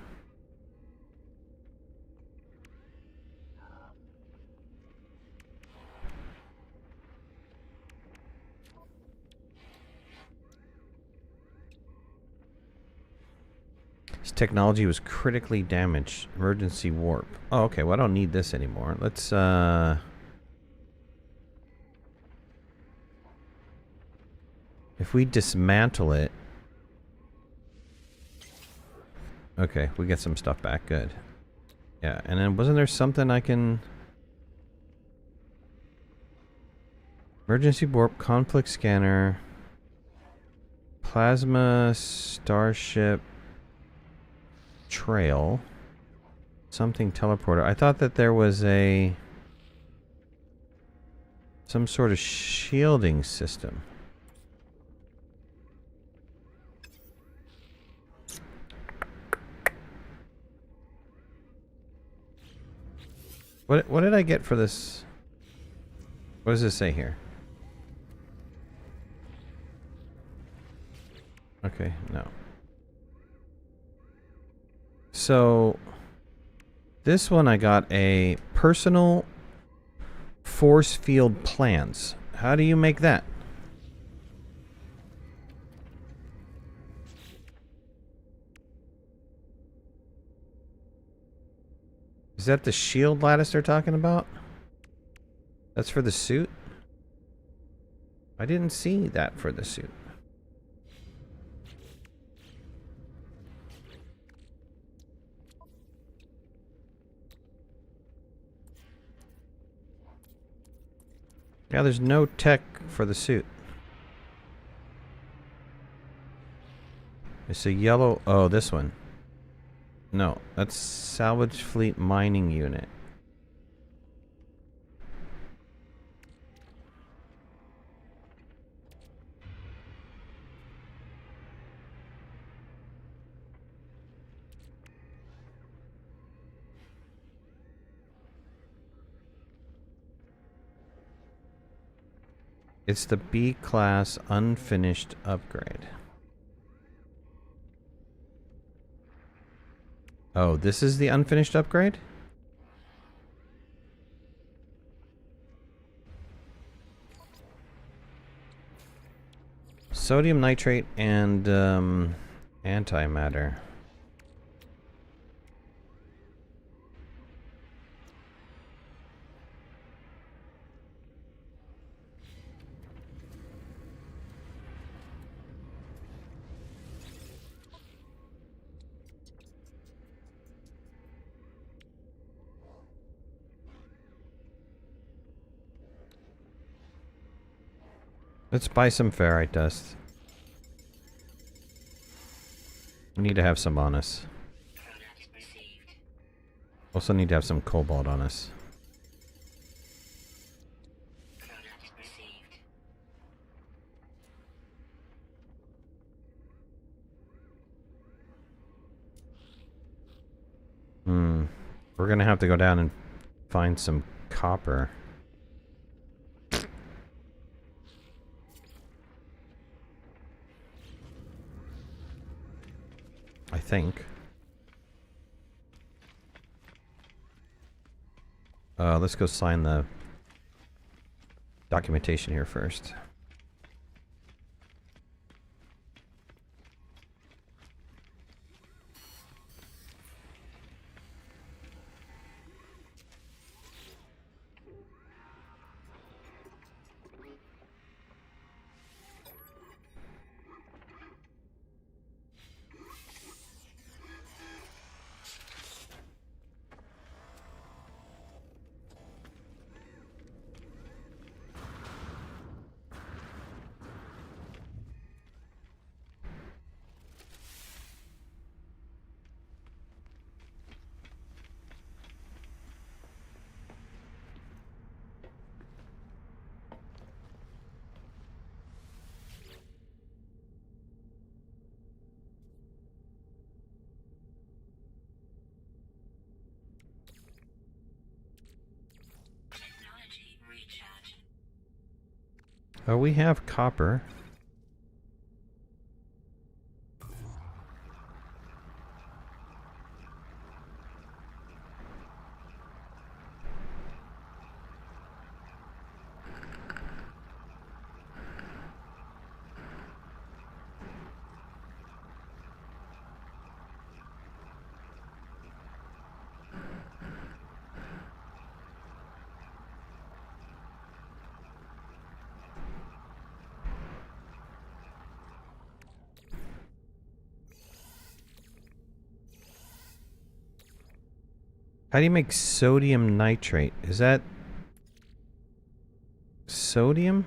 This technology was critically damaged. Emergency warp. Oh, okay. Well, I don't need this anymore. Let's, if we dismantle it... Okay, we get some stuff back. Good. Yeah, and then wasn't there something I can... Emergency warp, conflict scanner, plasma, starship, trail, something teleporter. I thought that there was a... some sort of shielding system. What did I get for this? What does this say here? Okay, no. So this one I got a personal force field plans. How do you make that? Is that the shield lattice they're talking about? That's for the suit? I didn't see that for the suit. Yeah, there's no tech for the suit. It's a yellow... Oh, this one. No, that's salvage fleet mining unit. It's the B-class unfinished upgrade. Oh, this is the unfinished upgrade? Sodium nitrate and antimatter. Let's buy some ferrite dust. We need to have some on us. Product received. Also need to have some cobalt on us. We're gonna have to go down and find some copper. I think. Let's go sign the documentation here first. Technology recharge. Oh, we have copper. How do you make sodium nitrate? Is that sodium?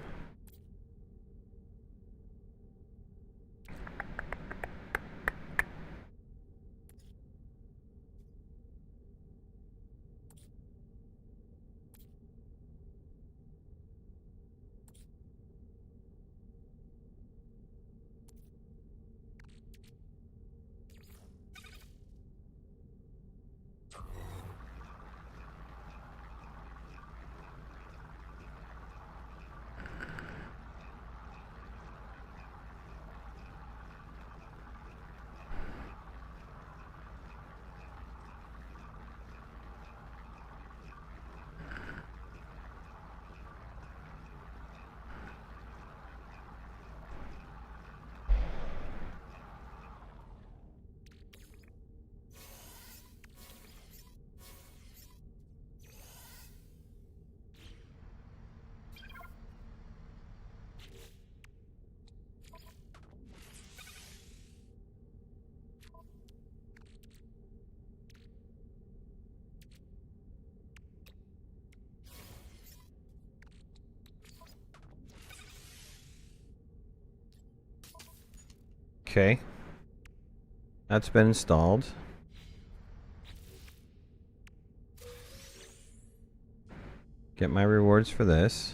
Okay. That's been installed. Get my rewards for this.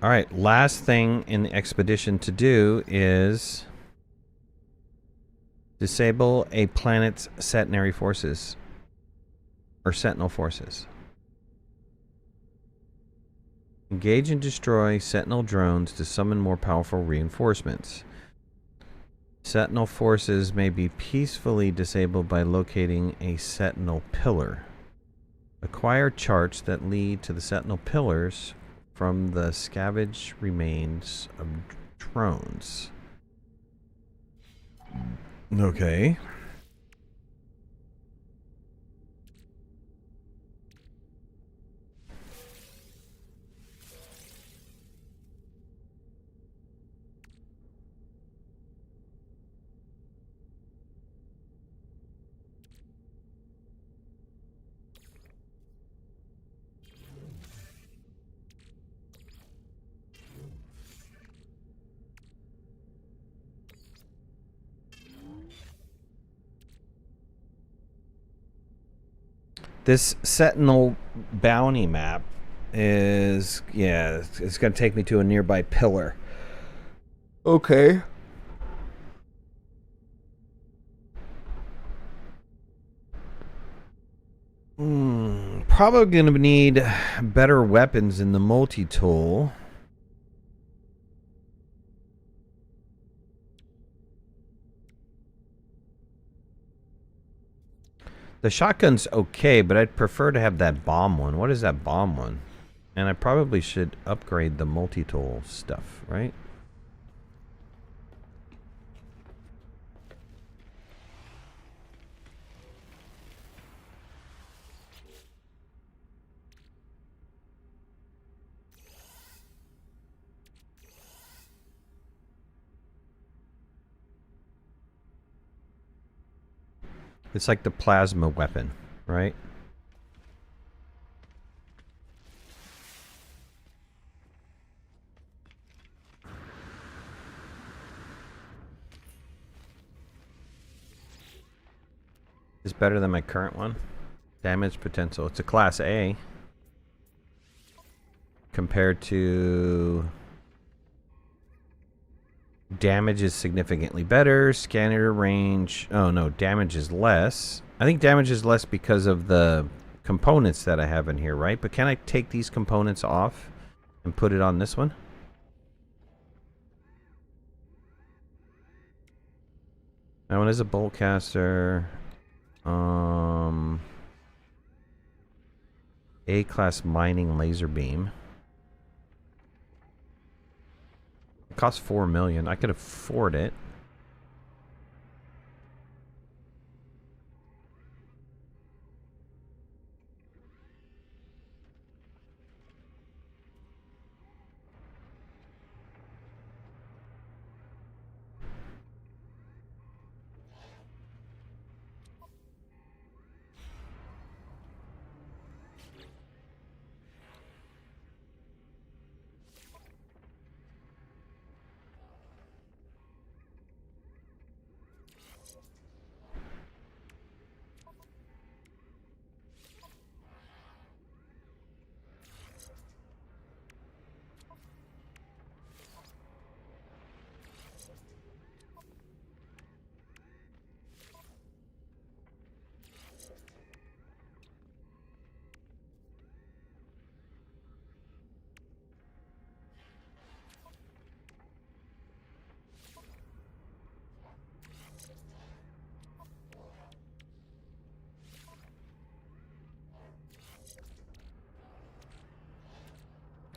Alright, last thing in the expedition to do is disable a planet's centenary forces. Or sentinel forces. Engage and destroy sentinel drones to summon more powerful reinforcements. Sentinel forces may be peacefully disabled by locating a sentinel pillar. Acquire charts that lead to the sentinel pillars from the scavenged remains of drones. Okay. This Sentinel bounty map is, yeah, it's going to take me to a nearby pillar. Okay. Probably going to need better weapons in the multi-tool. The shotgun's okay, but I'd prefer to have that bomb one. What is that bomb one? And I probably should upgrade the multi-tool stuff, right? It's like the plasma weapon, right? It's better than my current one. Damage potential. It's a class A. Compared to... Damage is significantly better. Scanner range... Oh no, damage is less. I think damage is less because of the components that I have in here, right? But can I take these components off and put it on this one? That one is a bolt caster. A-class mining laser beam. It costs 4 million. I could afford it.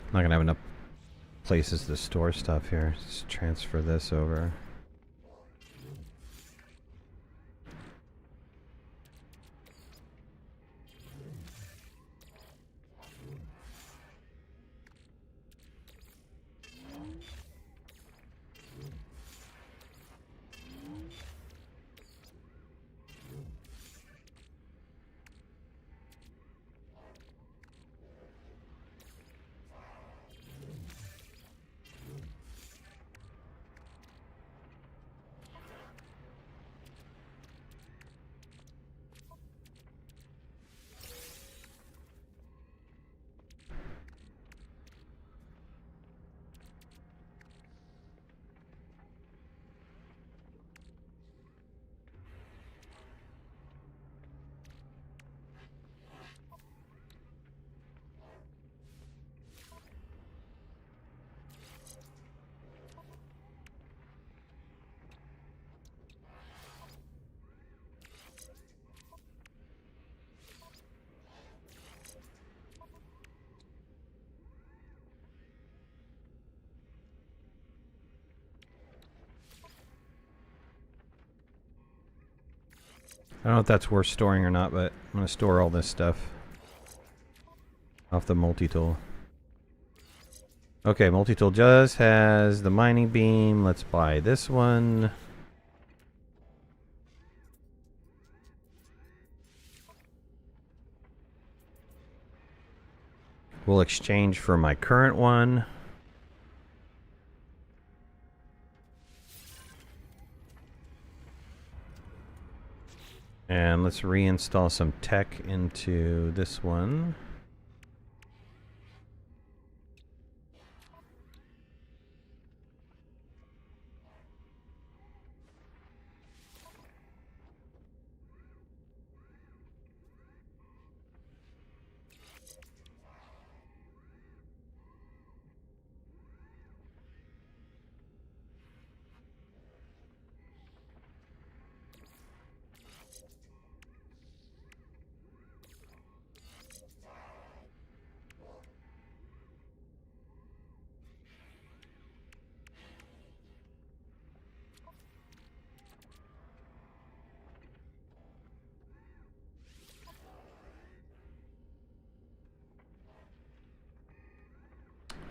I'm not gonna have enough places to store stuff here. Just transfer this over. I don't know if that's worth storing or not, but I'm going to store all this stuff off the multi-tool. Okay, multi-tool just has the mining beam. Let's buy this one. We'll exchange for my current one. And let's reinstall some tech into this one.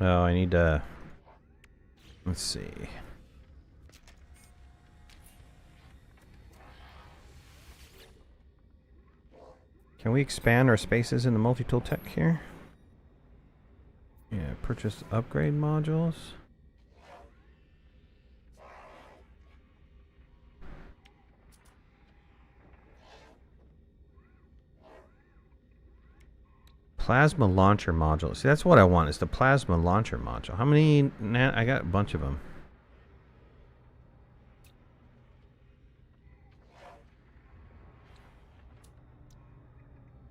Oh, I need to... Let's see. Can we expand our spaces in the multi-tool tech here? Yeah, purchase upgrade modules. Plasma launcher module. See, that's what I want. Is the plasma launcher module. How many? I got a bunch of them.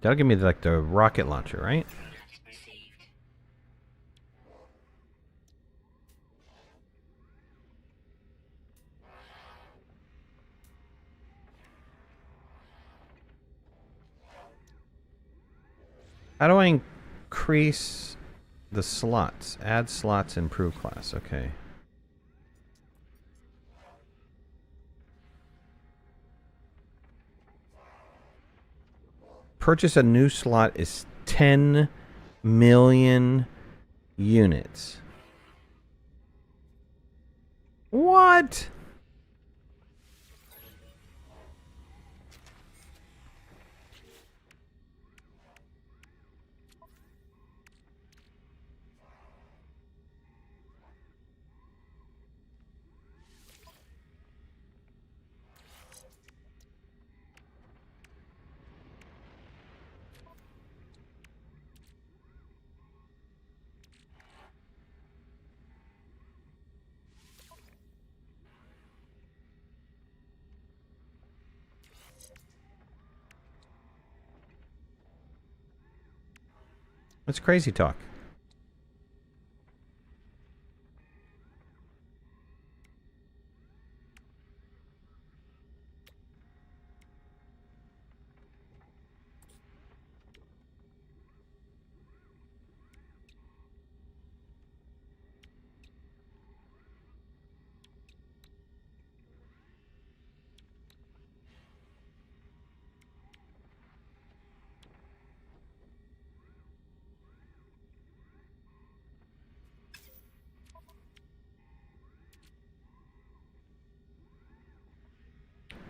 That'll give me like the rocket launcher, right? Received. How do I increase the slots? Add slots, improve class. Okay. Purchase a new slot is 10 million units. What? That's crazy talk.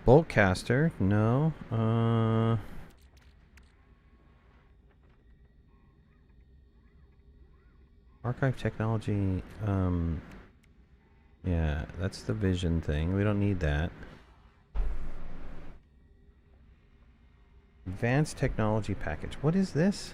Bolt caster, no. Archive technology, yeah, that's the vision thing. We don't need that. Advanced technology package. What is this?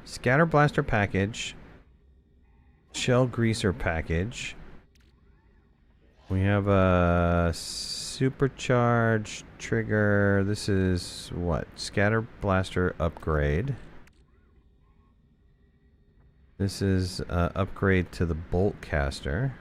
Scatter blaster package. Shell greaser package. We have a supercharged trigger. This is what? Scatter blaster upgrade. This is upgrade to the bolt caster.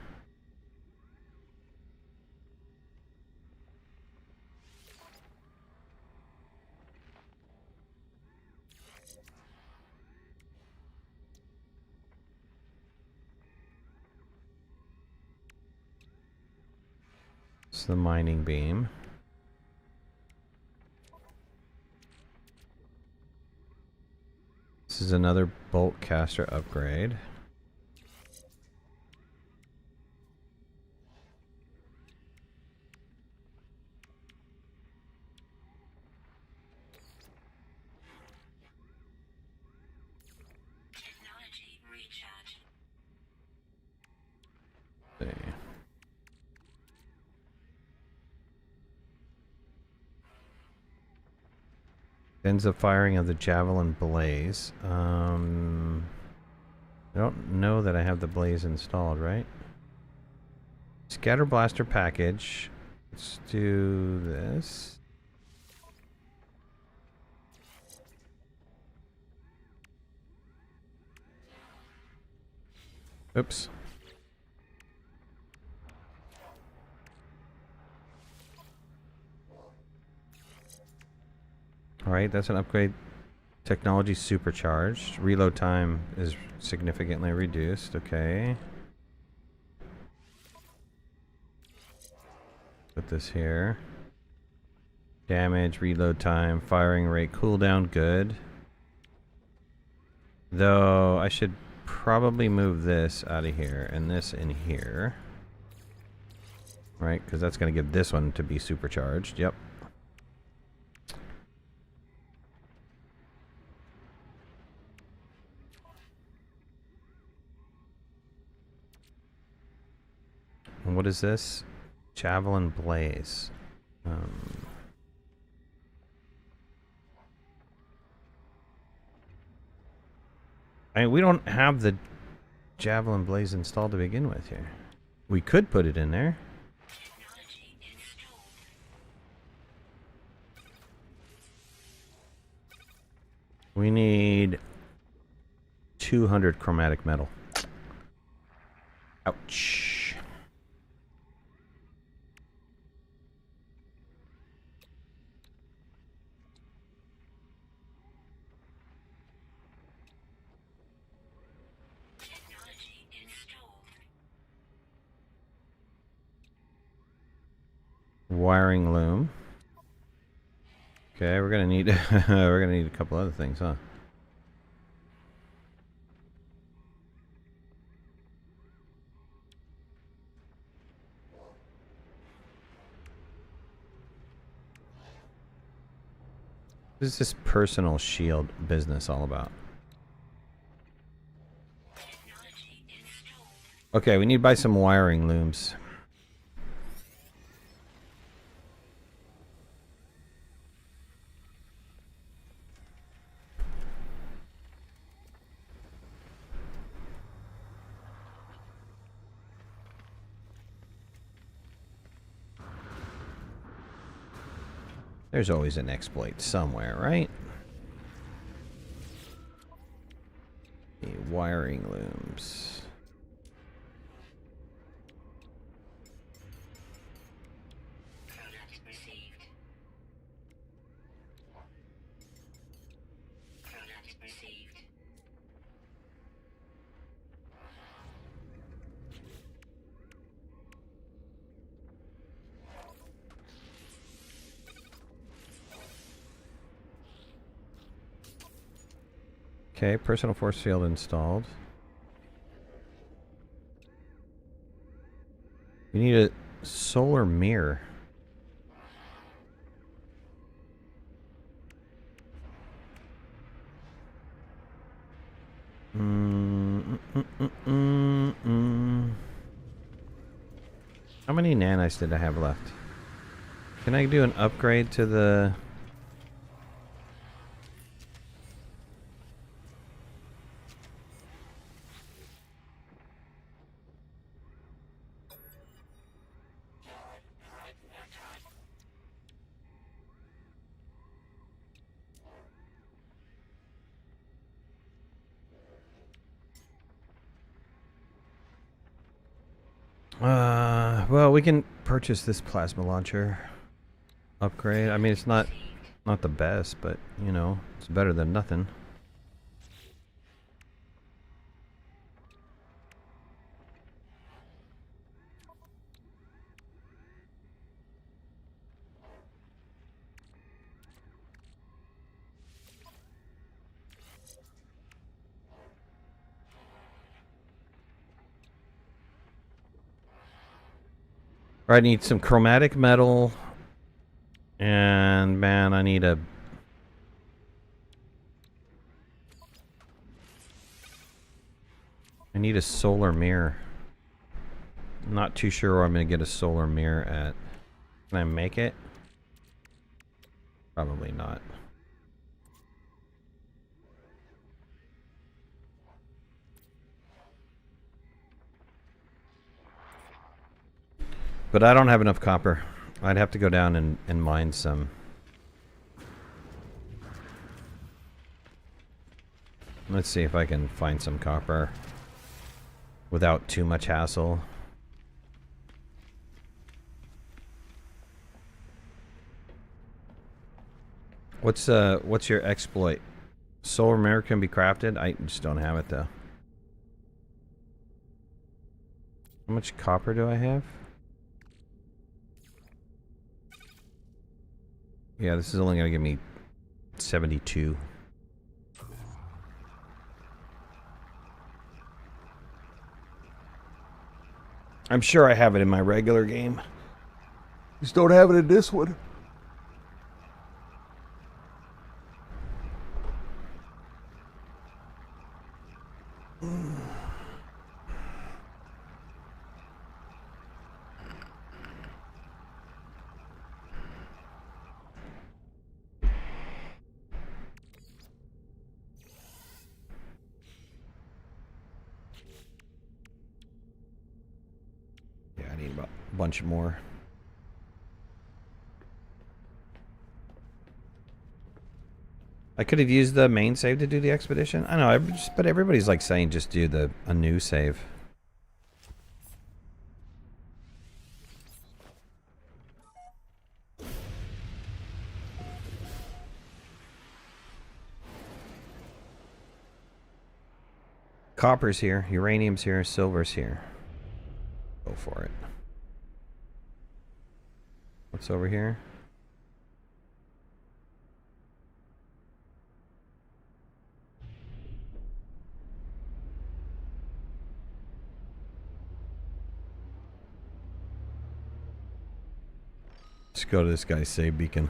It's the mining beam. This is another bolt caster upgrade. Technology recharge. Let's see. Ends the firing of the javelin blaze. I don't know that I have the blaze installed, right? Scatter blaster package. Let's do this. Oops. Alright, that's an upgrade. Technology supercharged. Reload time is significantly reduced. Okay. Put this here. Damage, reload time, firing rate, cooldown, good. Though, I should probably move this out of here and this in here. Right, because that's going to give this one to be supercharged. Yep. And what is this? Javelin Blaze. I mean, we don't have the Javelin Blaze installed to begin with here. We could put it in there. Technology installed. We need 200 chromatic metal. Ouch. Technology installed. Wiring loom. Okay, we're gonna need we're gonna need a couple other things, huh? What is this personal shield business all about? Technology installed. Okay, we need to buy some wiring looms. There's always an exploit somewhere, right? The wiring looms. Product received. Product received. Okay, personal force field installed. We need a solar mirror. How many nanites did I have left? Can I do an upgrade to the... well, we can purchase this plasma launcher upgrade. I mean, it's not the best, but you know, it's better than nothing. I need some chromatic metal, and man, I need a... solar mirror. I'm not too sure where I'm going to get a solar mirror at. Can I make it? Probably not. But I don't have enough copper. I'd have to go down and mine some. Let's see if I can find some copper. without too much hassle. What's your exploit? Solar mirror can be crafted? I just don't have it though. How much copper do I have? Yeah, this is only gonna give me 72. I'm sure I have it in my regular game. Just don't have it in this one. Yeah, I need about a bunch more. I could have used the main save to do the expedition. I know, but everybody's like saying just do a new save. Copper's here, uranium's here, silver's here. Go for it. What's over here? Let's go to this guy's save beacon.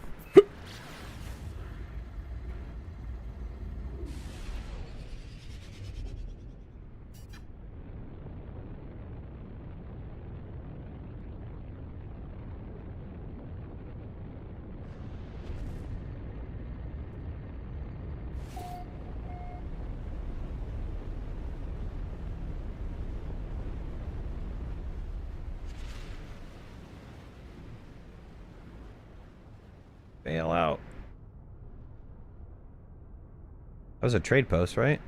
Bail out. That was a trade post, right?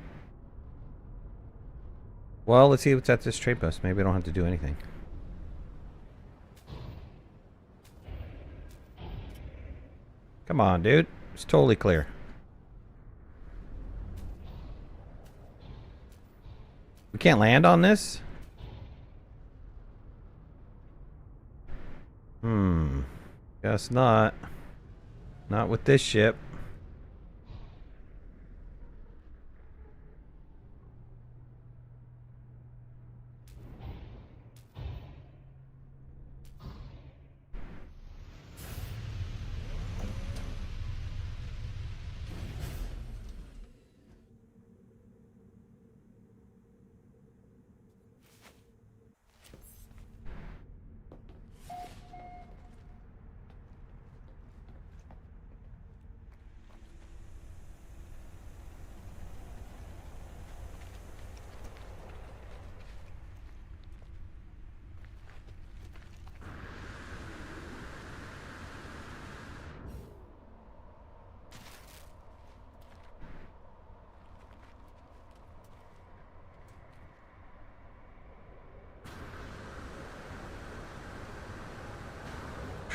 Well, let's see what's at this trade post. Maybe I don't have to do anything. Come on, dude. It's totally clear. We can't land on this? Guess not. Not with this ship.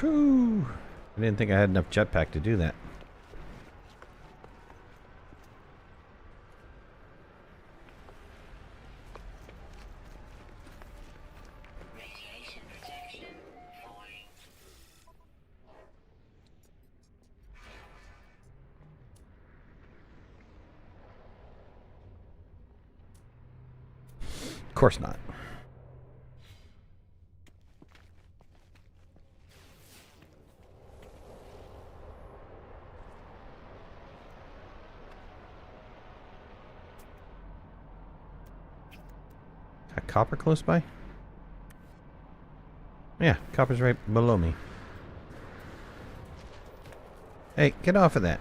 Whew. I didn't think I had enough jetpack to do that. Radiation protection falling. Of course not. Got copper close by? Yeah, copper's right below me. Hey, get off of that.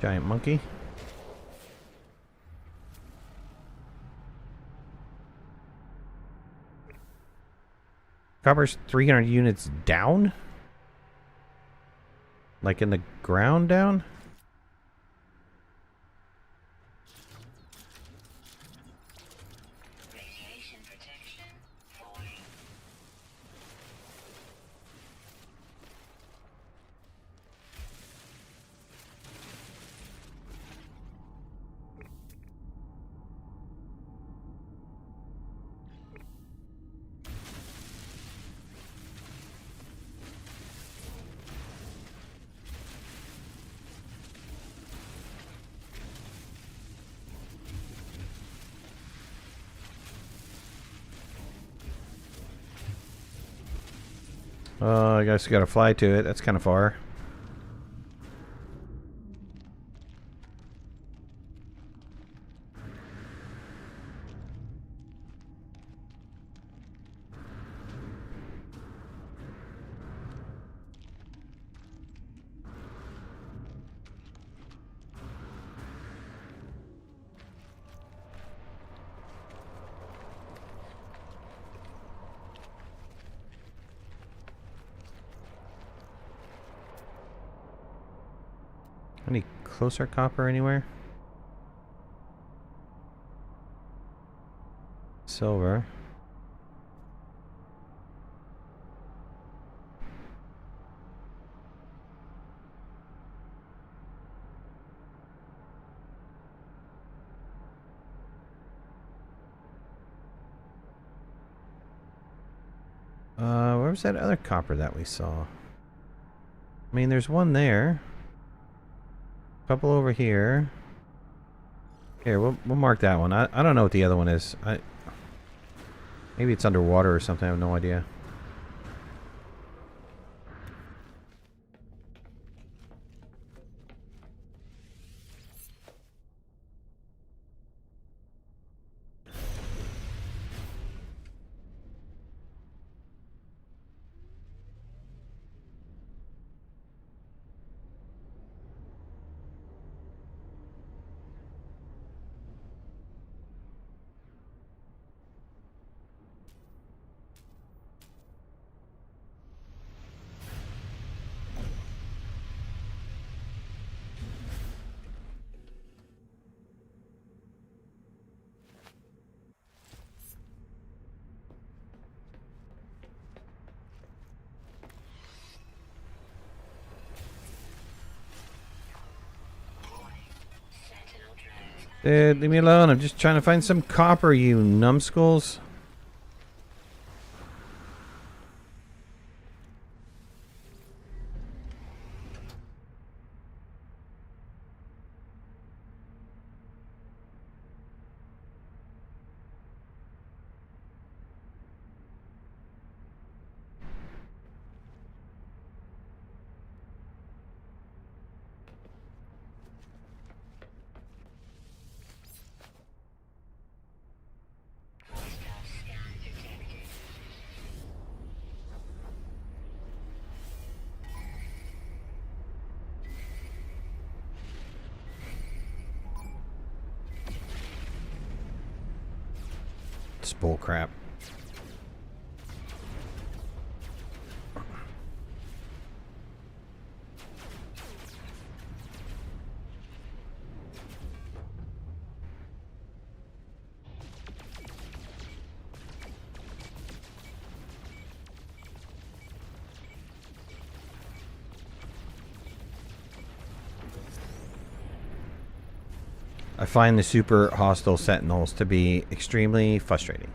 Giant monkey. Copper's 300 units down? Like in the ground down? Oh, I guess we gotta fly to it. That's kind of far. Any closer copper anywhere? Silver. Where was that other copper that we saw? I mean, there's one there. A couple over here. Here, we'll mark that one. I don't know what the other one is. Maybe it's underwater or something. I have no idea. Dude, leave me alone. I'm just trying to find some copper, you numbskulls. It's bull crap. I find the super hostile sentinels to be extremely frustrating.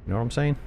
You know what I'm saying?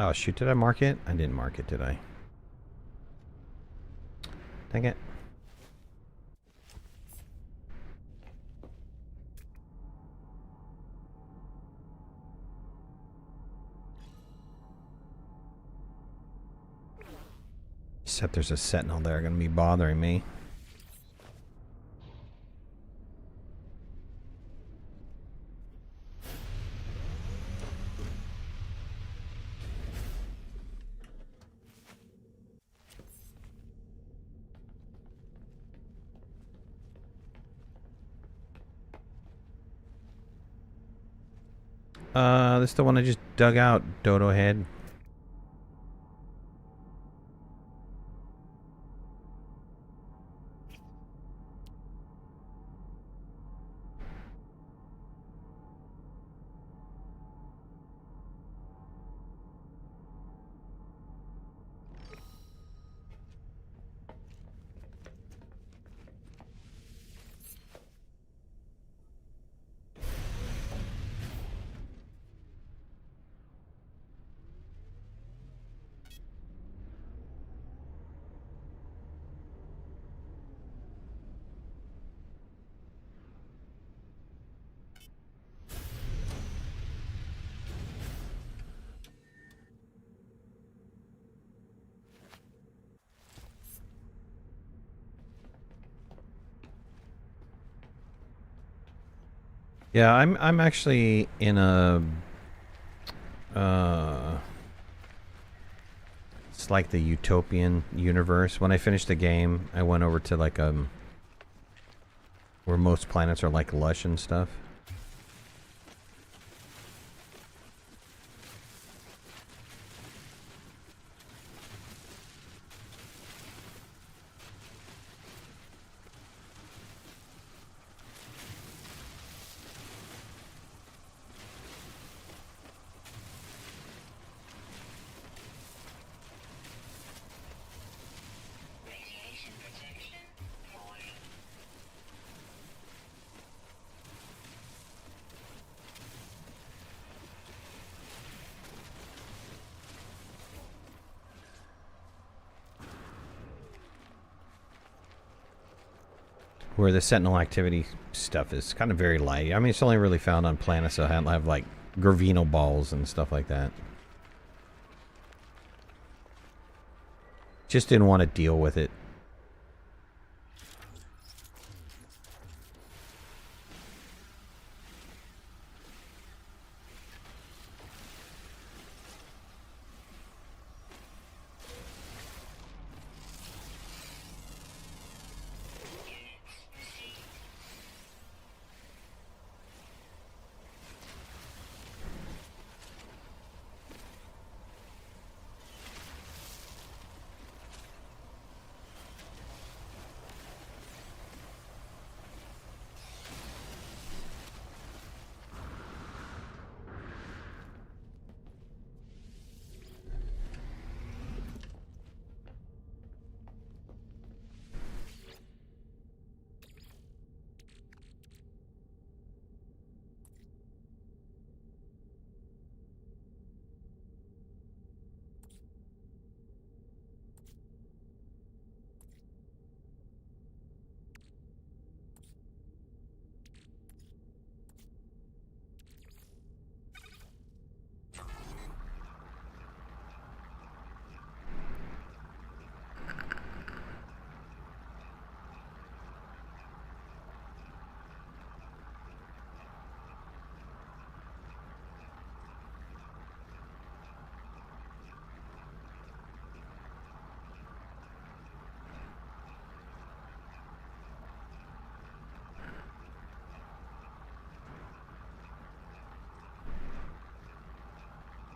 Oh, shoot. Did I mark it? I didn't mark it, did I? Dang it. Except there's a sentinel there going to be bothering me. This is the one I just dug out, Dodo Head. Yeah, I'm actually in a it's like the utopian universe. When I finished the game, I went over to like where most planets are like lush and stuff. Radiation protection void. Where the sentinel activity stuff is kind of very light. I mean, it's only really found on planets that have like gravino balls and stuff like that. Just didn't want to deal with it.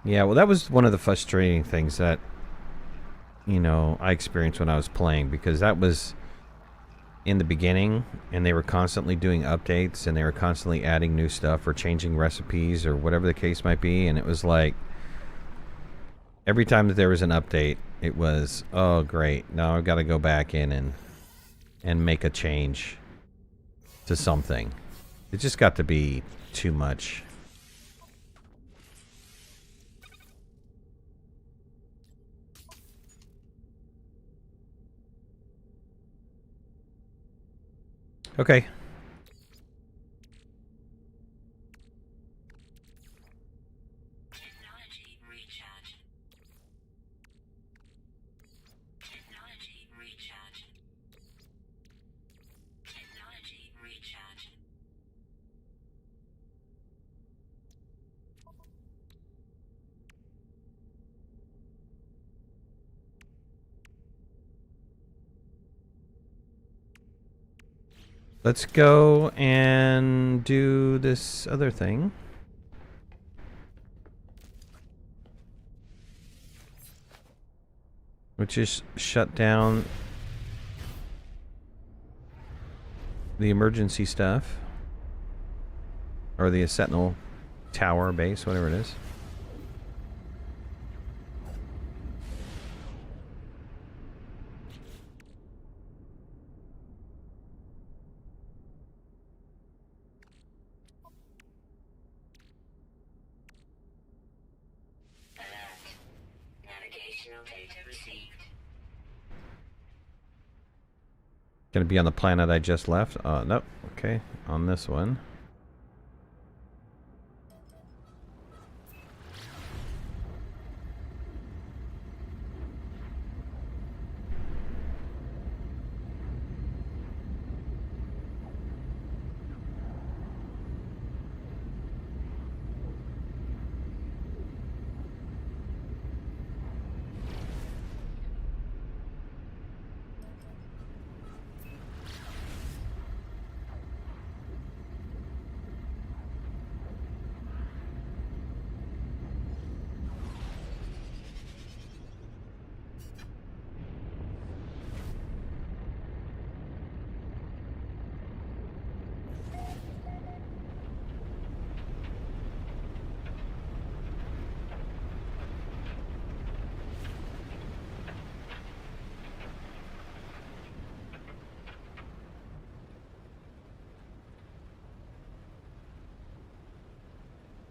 Yeah, well, that was one of the frustrating things that, you know, I experienced when I was playing, because that was in the beginning, and they were constantly doing updates, and they were constantly adding new stuff or changing recipes or whatever the case might be, and it was like every time that there was an update, it was, oh great, now I've got to go back in and make a change to something. It just got to be too much. Okay. Technology recharge. Technology recharge. Technology recharge. Let's go and do this other thing. Which is shut down the emergency stuff. Or the Sentinel tower base, whatever it is. Alert. Navigational data received. Gonna be on the planet I just left? Nope. Okay, on this one.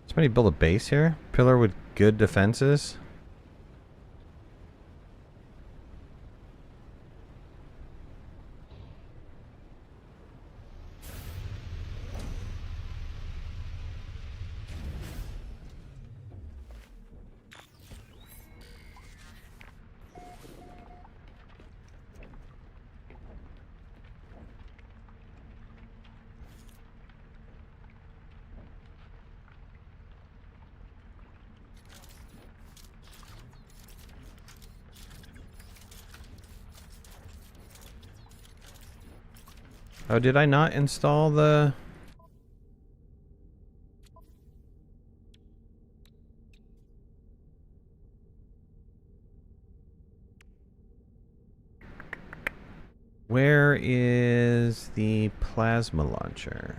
Somebody build a base here? Pillar with good defenses? Oh, did I not install the... Where is the plasma launcher?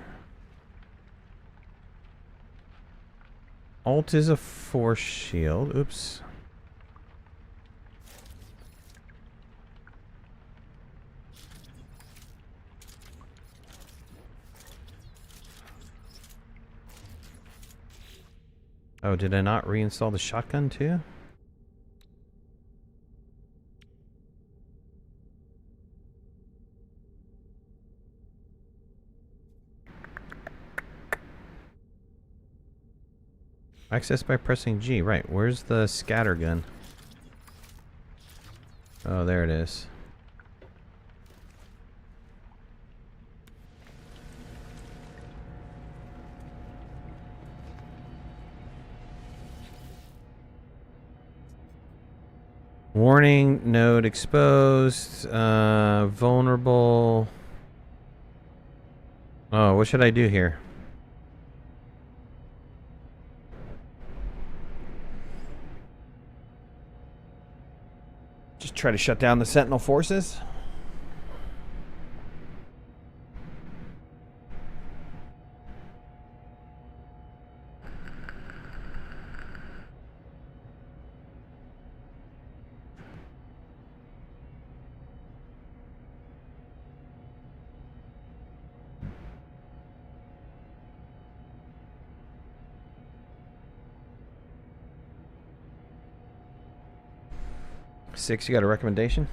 Alt is a force shield. Oops. Oh, did I not reinstall the shotgun too? Access by pressing G. Right, where's the scatter gun? Oh, there it is. Warning, node exposed, vulnerable. Oh, what should I do here? Just try to shut down the Sentinel forces? Six, you got a recommendation?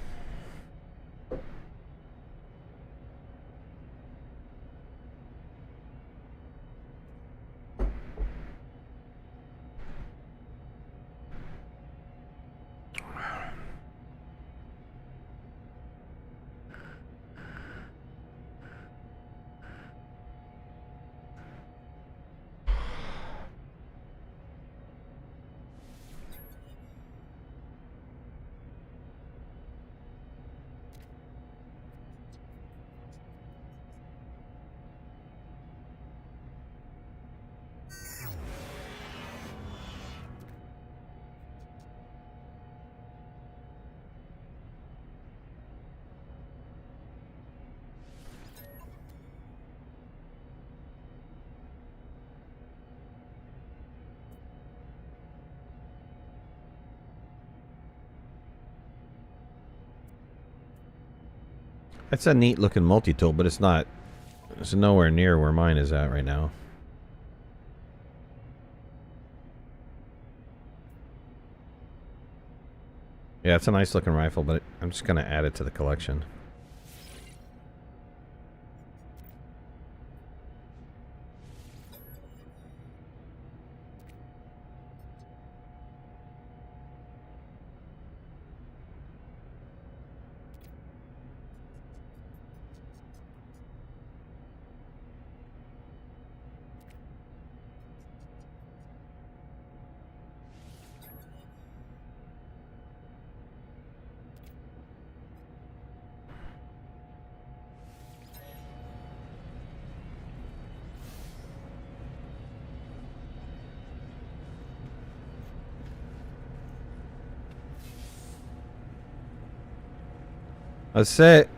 It's a neat looking multi-tool, but it's not. It's nowhere near where mine is at right now. Yeah, it's a nice looking rifle, but I'm just gonna add it to the collection. That's it.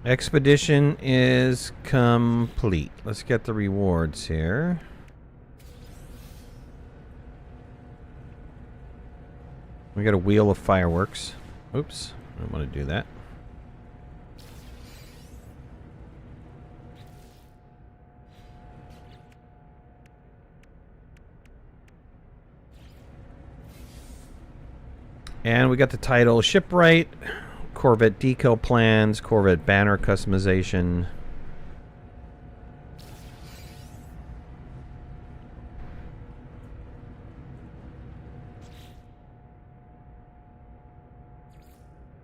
Expedition is complete. Let's get the rewards here. We got a wheel of fireworks. Oops, I don't want to do that. And we got the title Shipwright, Corvette decal plans, Corvette banner customization.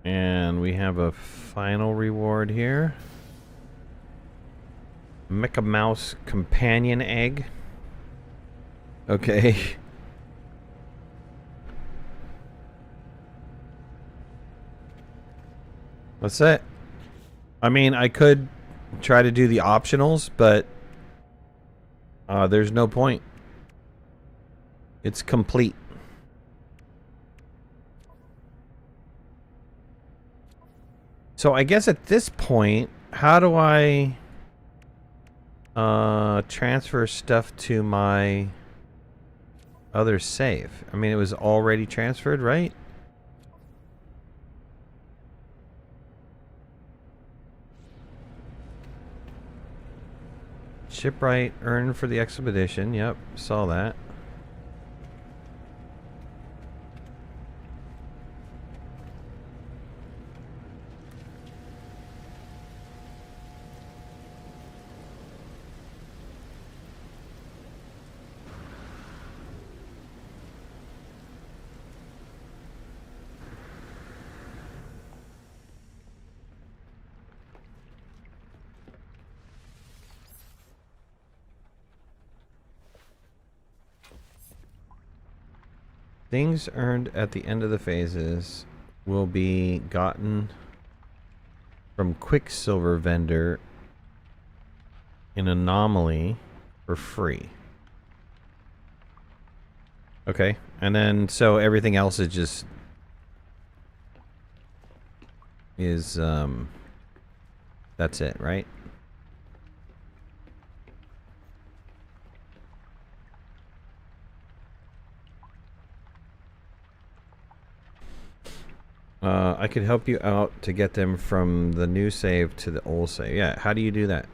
And we have a final reward here. Mecha Mouse companion egg. Okay. That's it. I mean, I could try to do the optionals, but there's no point. It's complete. So I guess at this point, how do I transfer stuff to my other save? I mean, it was already transferred, right? Shipwright, earn for the expedition. Yep, saw that. Things earned at the end of the phases will be gotten from Quicksilver vendor in Anomaly for free. Okay, and then so everything else is just that's it, right? I could help you out to get them from the new save to the old save. Yeah, how do you do that?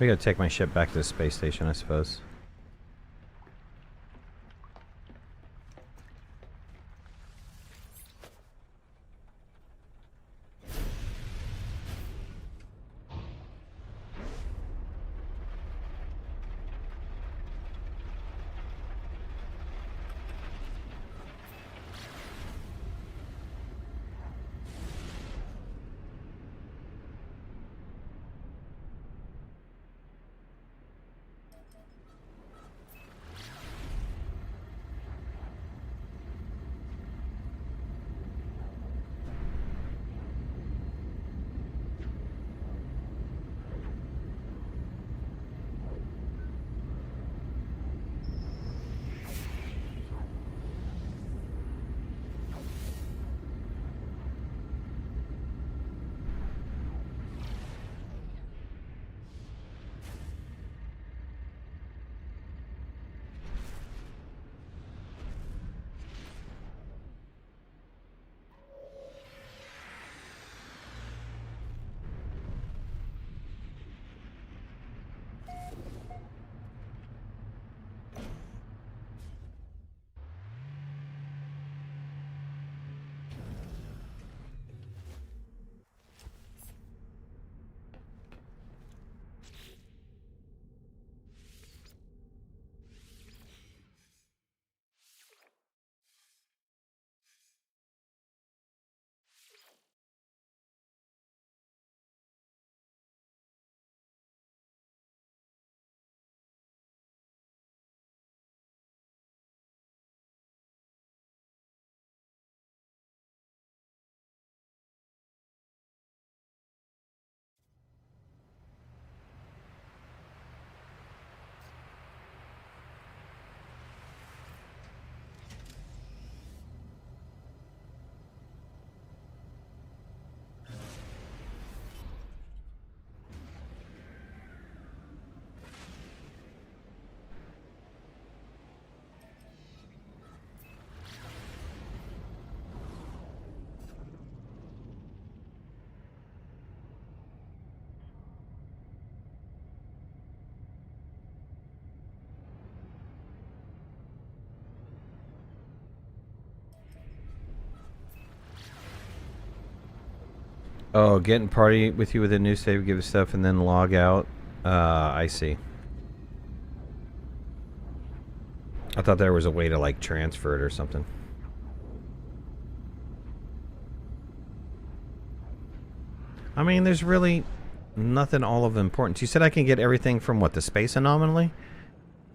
We gotta take my ship back to the space station, I suppose. Oh, get in party with you with a new save, give stuff, and then log out. I see. I thought there was a way to, like, transfer it or something. I mean, there's really nothing all of importance. You said I can get everything from, what, the space anomaly?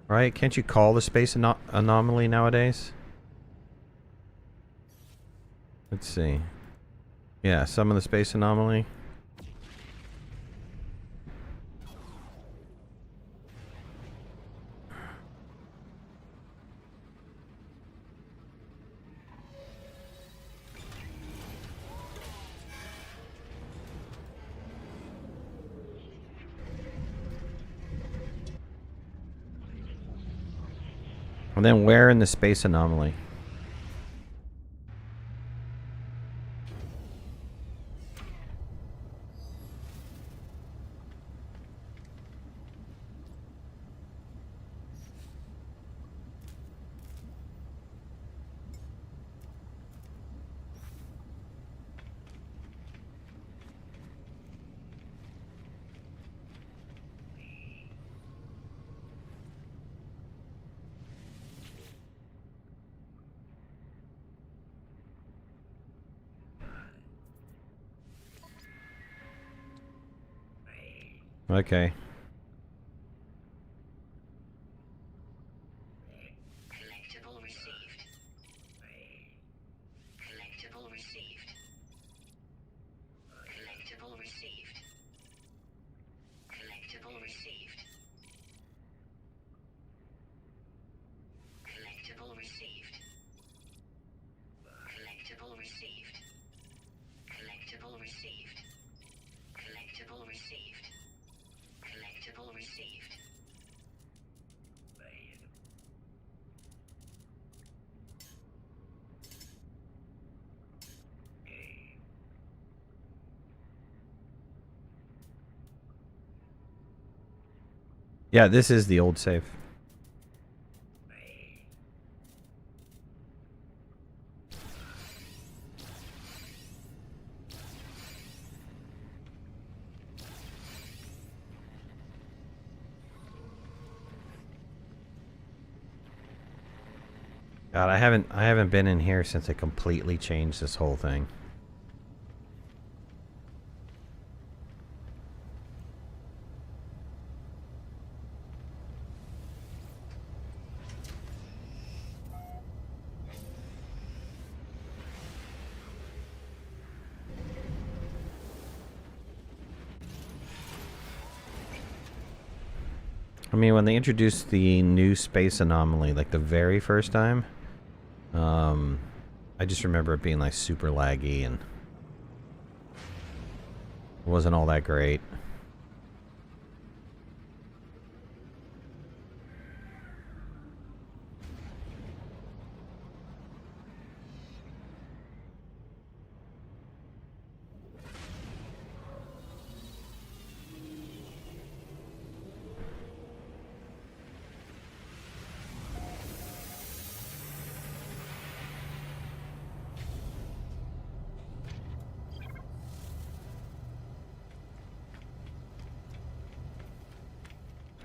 Right? Can't you call the space anomaly nowadays? Let's see. Yeah, some of the space anomaly. And then where in the space anomaly? Okay. Collectible received. Collectible received. Collectible received. Collectible received. Collectible received. Collectible received. Collectible received. Collectible received. Collectible received. Yeah, this is the old save. God, I haven't been in here since they completely changed this whole thing. I mean, when they introduced the new space anomaly, like the very first time, I just remember it being like super laggy and it wasn't all that great.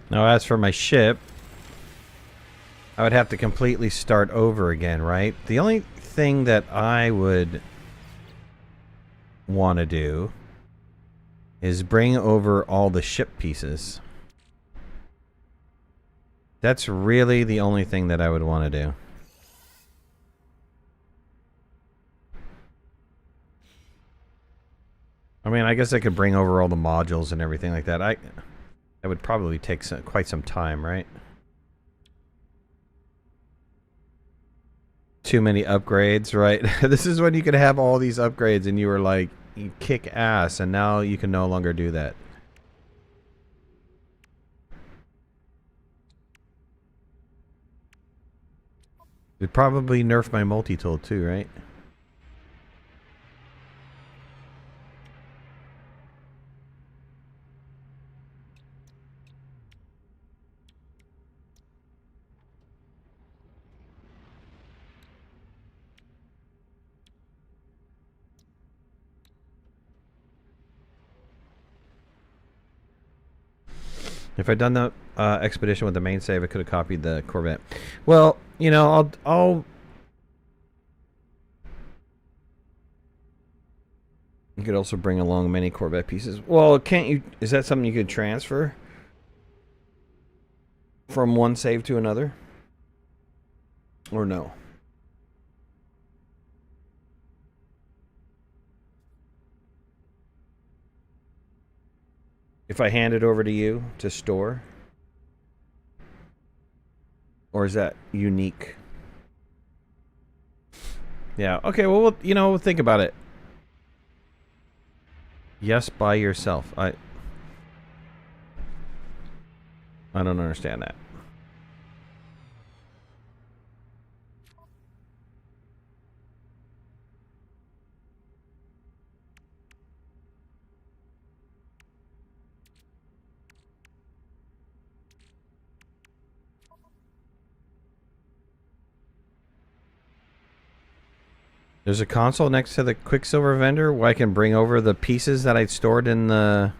Now, as for my ship, I would have to completely start over again, right? The only thing that I would want to do is bring over all the ship pieces. That's really the only thing that I would want to do. I mean, I guess I could bring over all the modules and everything like that. That would probably take quite some time, right? Too many upgrades, right? This is when you could have all these upgrades and you were like, you kick ass, and now you can no longer do that. It'd probably nerf my multi-tool too, right? If I'd done the expedition with the main save, I could have copied the Corvette. Well, you know, I'll You could also bring along many Corvette pieces. Well, can't you? Is that something you could transfer from one save to another? Or no? If I hand it over to you to store? Or is that unique? Yeah, okay, well, we'll think about it. Yes, by yourself. I don't understand that. There's a console next to the Quicksilver vendor where I can bring over the pieces that I stored in the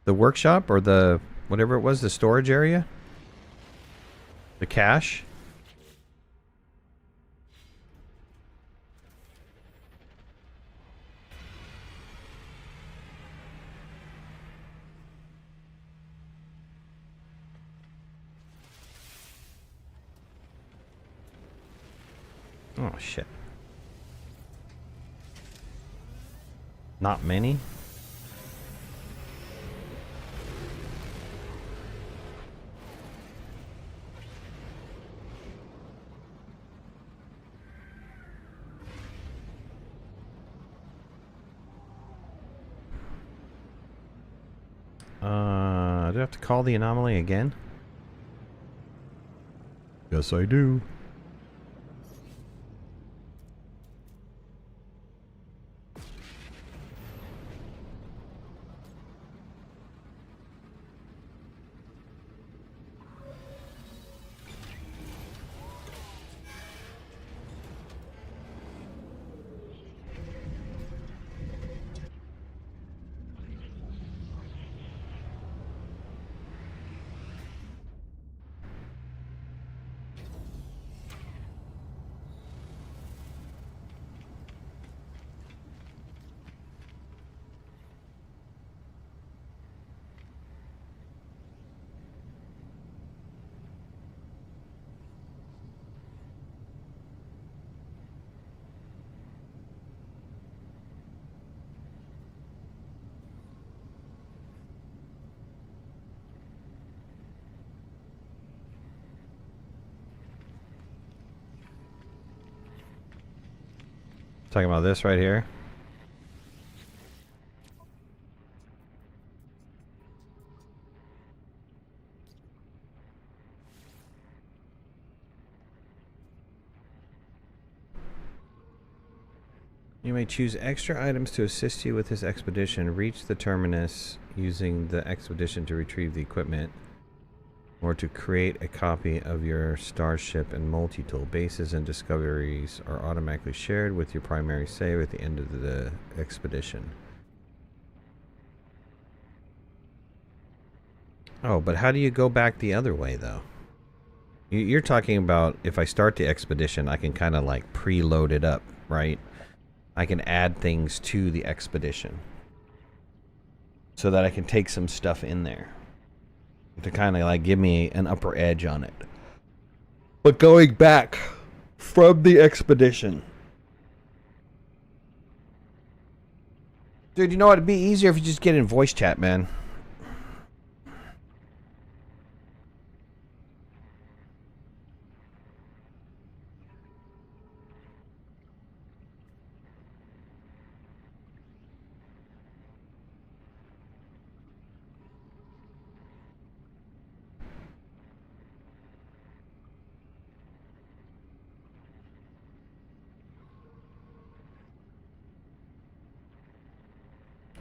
workshop or the whatever it was, the storage area. The cache. Oh shit. Not many. Do I have to call the anomaly again? Yes, I do. Talking about this right here. You may choose extra items to assist you with this expedition. Reach the terminus using the expedition to retrieve the equipment, or to create a copy of your starship and multi-tool. Bases and discoveries are automatically shared with your primary save at the end of the expedition. Oh, but how do you go back the other way, though? You're talking about if I start the expedition, I can kind of like preload it up, right? I can add things to the expedition so that I can take some stuff in there to kind of like give me an upper edge on it. But going back from the expedition, dude, you know what? It'd be easier if you just get in voice chat, man.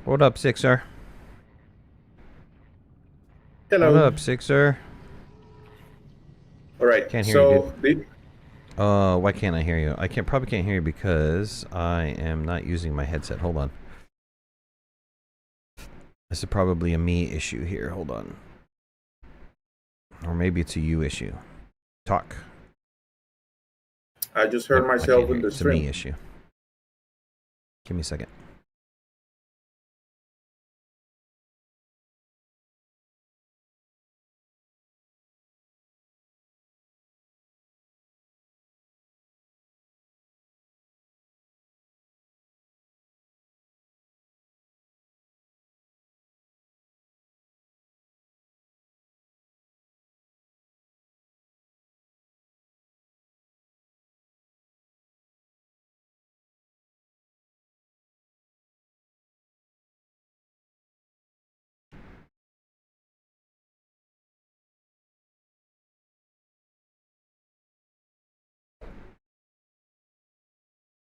What up, Sixer? Hello. What up, Sixer? All right. Can't hear so you, why can't I hear you? I probably can't hear you because I am not using my headset. Hold on. This is probably a me issue here. Hold on. Or maybe it's a you issue. Talk. I just heard Nope, I myself can't hear in you. the It's a me stream. issue. Give me a second.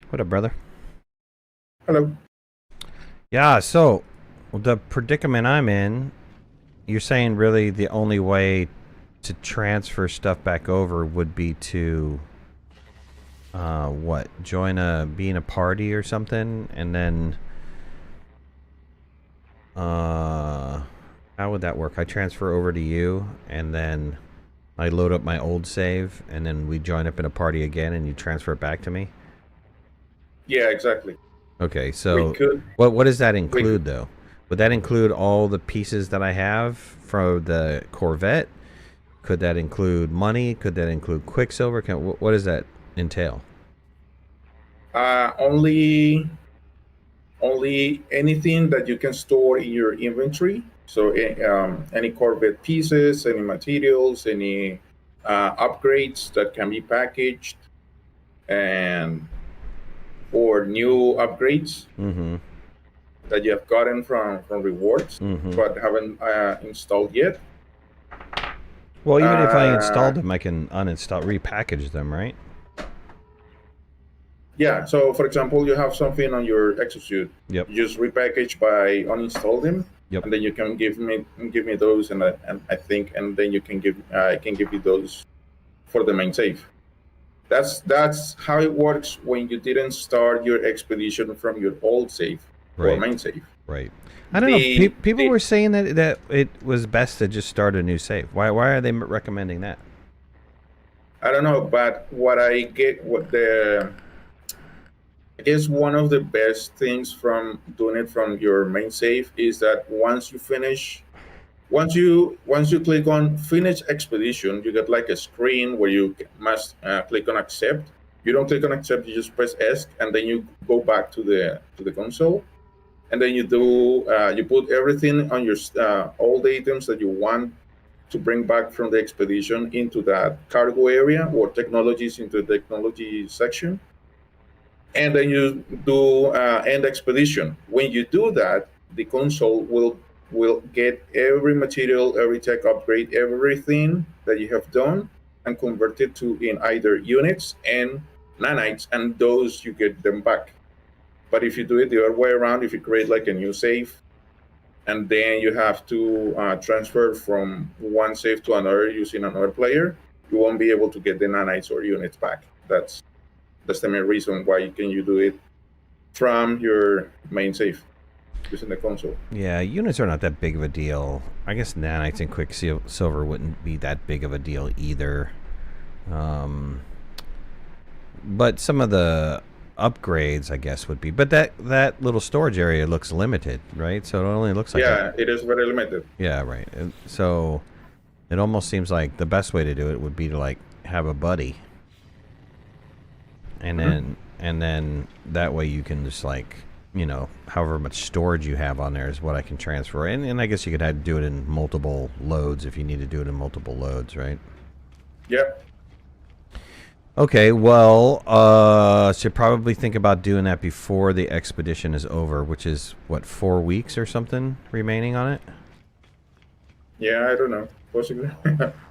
What up, brother? Hello. Yeah, so the predicament I'm in, you're saying really the only way to transfer stuff back over would be to what? Be in a party or something, and then how would that work? I transfer over to you, and then I load up my old save, and then we join up in a party again, and you transfer it back to me? Yeah, exactly. Okay, so We could. what does that include, though? Would that include all the pieces that I have for the Corvette? Could that include money? Could that include Quicksilver? What does that entail? Only anything that you can store in your inventory. So any Corvette pieces, any materials, any upgrades that can be packaged, and or new upgrades Mm-hmm. that you have gotten from rewards Mm-hmm. but haven't installed yet. Well, even if I installed them, I can uninstall, repackage them, right? Yeah. So, for example, you have something on your exosuit. Yep. You just repackage by uninstall them, Yep. and then you can give me those, and I think, and then you can I can give you those for the main save. That's how it works when you didn't start your expedition from your old save or Right. main save. Right. I don't know. People were saying that it was best to just start a new save. Why are they recommending that? I don't know, but what I get, I guess one of the best things from doing it from your main save is that once you click on finish expedition, you get like a screen where you must click on accept. You don't click on accept, you just press S, and then you go back to the console, and then you put everything on your all the items that you want to bring back from the expedition into that cargo area, or technologies into the technology section. and then you do end expedition. When you do that, the console will get every material, every tech upgrade, everything that you have done, and convert it to in either units and nanites, and those you get them back. But if you do it the other way around, if you create like a new save, and then you have to transfer from one save to another using another player, you won't be able to get the nanites or units back. That's the main reason why you do it from your main save using the console. Yeah, units are not that big of a deal. I guess nanites and quicksilver wouldn't be that big of a deal either. But some of the upgrades, I guess, would be. But that little storage area looks limited, right? So it only looks like it is very limited. Yeah, right. And so it almost seems like the best way to do it would be to like have a buddy, and then that way you can just like, you know, however much storage you have on there is what I can transfer. And I guess you could do it in multiple loads if you need to do it in multiple loads, right? Yep. Okay, well, should probably think about doing that before the expedition is over, which is, what, 4 weeks or something remaining on it? Yeah, I don't know. Possibly.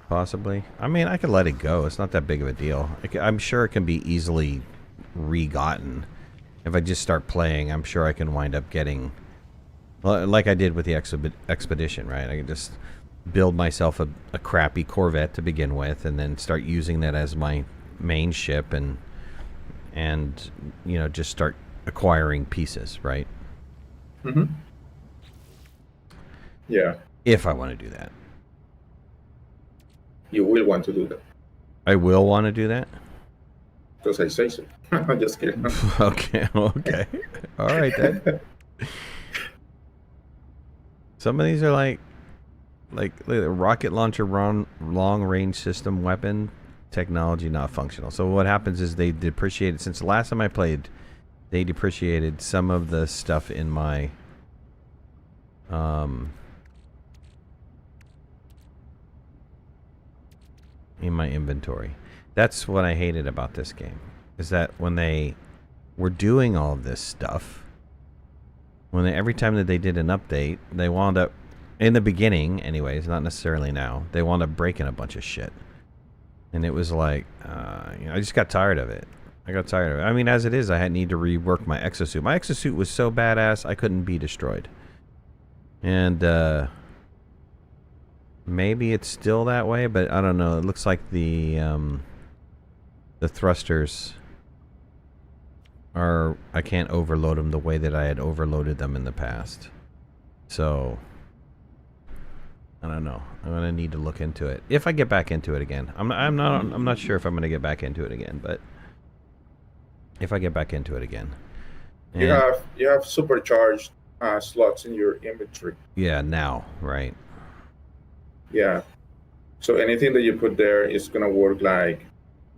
Possibly. I mean, I could let it go. It's not that big of a deal. I'm sure it can be easily re-gotten. If I just start playing, I'm sure I can wind up getting, like I did with the expedition, right? I can just build myself a crappy Corvette to begin with, and then start using that as my main ship, and you know, just start acquiring pieces, right? Mm-hmm. Yeah. If I want to do that. You will want to do that. I will want to do that? Because I say so. I'm just kidding. Okay. All right, then. Some of these are like a rocket launcher long range system weapon. Technology not functional. So what happens is they depreciated, since the last time I played, they depreciated some of the stuff in my inventory. That's what I hated about this game, is that when they were doing all of this stuff, every time that they did an update, they wound up, in the beginning anyways, not necessarily now, they wound up breaking a bunch of shit. And it was like, you know, I just got tired of it. I mean, as it is, I need to rework my exosuit. My exosuit was so badass, I couldn't be destroyed. And maybe it's still that way, but I don't know. It looks like the thrusters are, I can't overload them the way that I had overloaded them in the past. So I don't know. I'm gonna need to look into it if I get back into it again. I'm not sure if I'm gonna get back into it again, but if I get back into it again, you have supercharged slots in your inventory. Yeah, now, right? Yeah. So anything that you put there is gonna work like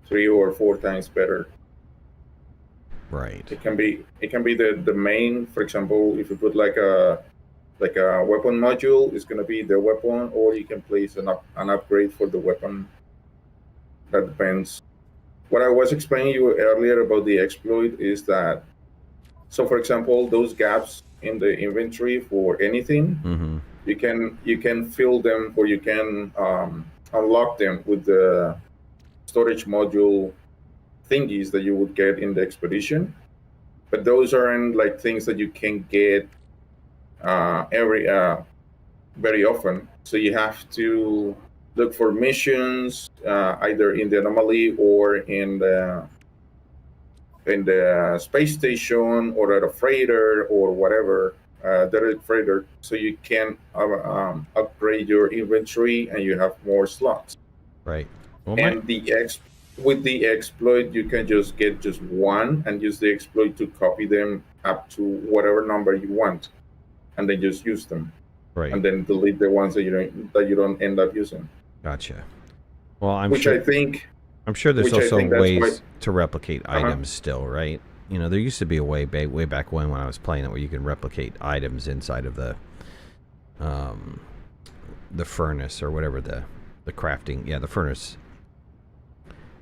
3 or 4 times better. Right. It can be the main. For example, if you put like a weapon module, is going to be the weapon, or you can place an upgrade for the weapon. That depends. What I was explaining you earlier about the exploit is that, so for example, those gaps in the inventory for anything, Mm-hmm. you can fill them, or you can unlock them with the storage module thingies that you would get in the expedition. But those aren't like things that you can get very often. So you have to look for missions either in the anomaly or in the space station, or at a freighter, or whatever, direct freighter, so you can upgrade your inventory and you have more slots. Right. Well, And with the exploit, you can just get just one and use the exploit to copy them up to whatever number you want, and then just use them. Right. And then delete the ones that you don't end up using. Gotcha. Well, I'm I'm sure there's also ways why, to replicate items still, right? You know, there used to be a way way back when I was playing it where you can replicate items inside of the furnace, or whatever the crafting, the furnace.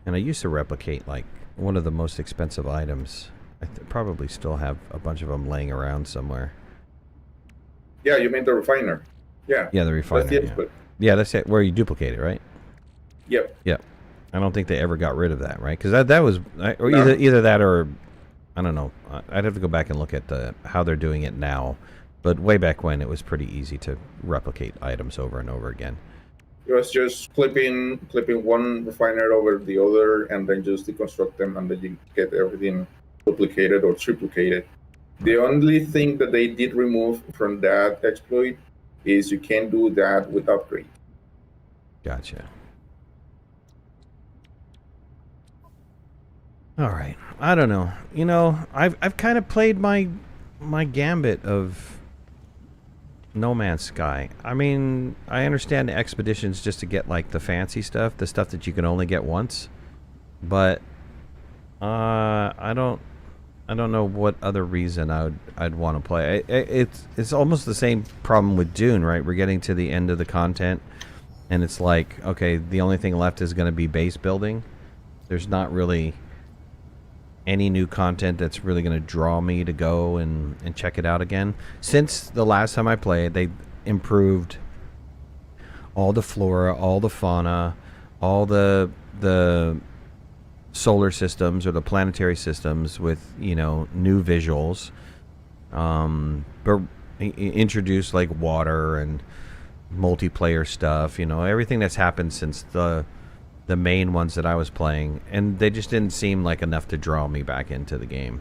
And I used to replicate like one of the most expensive items probably still have a bunch of them laying around somewhere. Yeah, you mean the refiner? Yeah. Yeah, the refiner. That's the expert. Yeah, that's it. Where you duplicate it, right? Yep. Yep. I don't think they ever got rid of that, right? Because that was or No. either that or I don't know. I'd have to go back and look at how they're doing it now. But way back when, it was pretty easy to replicate items over and over again. It was just clipping one refiner over the other, and then just deconstruct them, and then you get everything duplicated or triplicated. The only thing that they did remove from that exploit is you can't do that with upgrade. Gotcha. All right. I don't know. You know, I've kind of played my gambit of No Man's Sky. I mean, I understand the expeditions just to get like the fancy stuff, the stuff that you can only get once. But I don't know what other reason I'd want to play. It's almost the same problem with Dune, right? We're getting to the end of the content, and it's like, okay, the only thing left is going to be base building. There's not really any new content that's really going to draw me to go and check it out again. Since the last time I played, they improved all the flora, all the fauna, all the solar systems or the planetary systems with, you know, new visuals. But introduced like water and multiplayer stuff, you know, everything that's happened since the main ones that I was playing, and they just didn't seem like enough to draw me back into the game.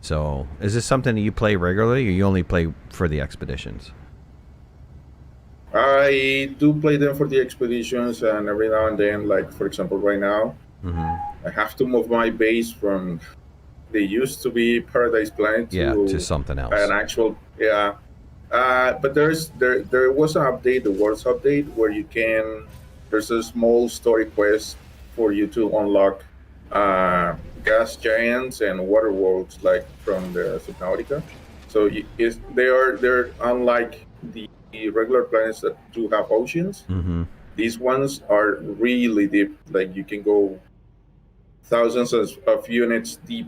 So, is this something that you play regularly, or you only play for the expeditions? I do play them for the expeditions, and every now and then, like for example, right now, I have to move my base from they used to be Paradise Planet to something else. An actual but there was an update, the Worlds update, where you can. There's a small story quest for you to unlock gas giants and water worlds, like from the Subnautica. So they're unlike the regular planets that do have oceans. These ones are really deep. Like you can go thousands of units deep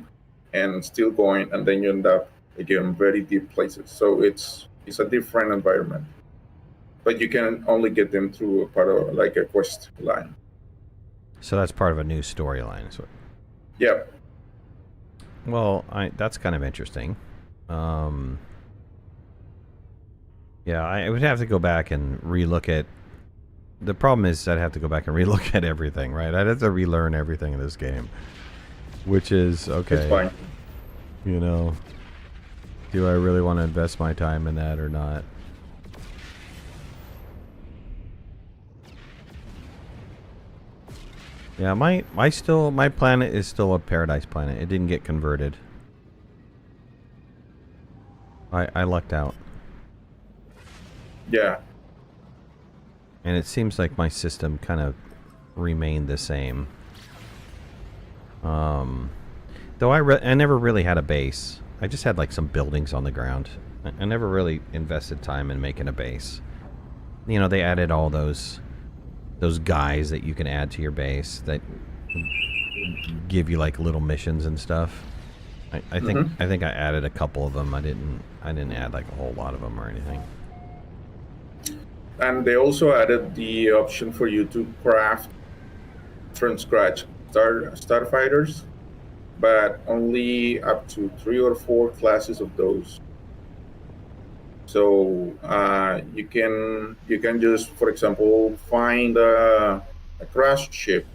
and still going, and then you end up again very deep places. So it's a different environment. But you can only get them through a part of like a quest line. So that's part of a new storyline. Yeah. Well, that's kind of interesting. Yeah, I would have to go back and relook at. The problem is I'd have to go back and relook at everything, right? I'd have to relearn everything in this game, which is okay. It's fine. You know, do I really want to invest my time in that or not? Yeah, my planet is still a paradise planet. It didn't get converted. I lucked out. Yeah. And it seems like my system kind of remained the same. Though I never really had a base. I just had like some buildings on the ground. I never really invested time in making a base. You know, they added all those guys that you can add to your base that give you like little missions and stuff. I think I added a couple of them. I didn't add like a whole lot of them or anything. And they also added the option for you to craft from scratch starfighters, but only up to 3 or 4 classes of those. So you can just, for example, find a crashed ship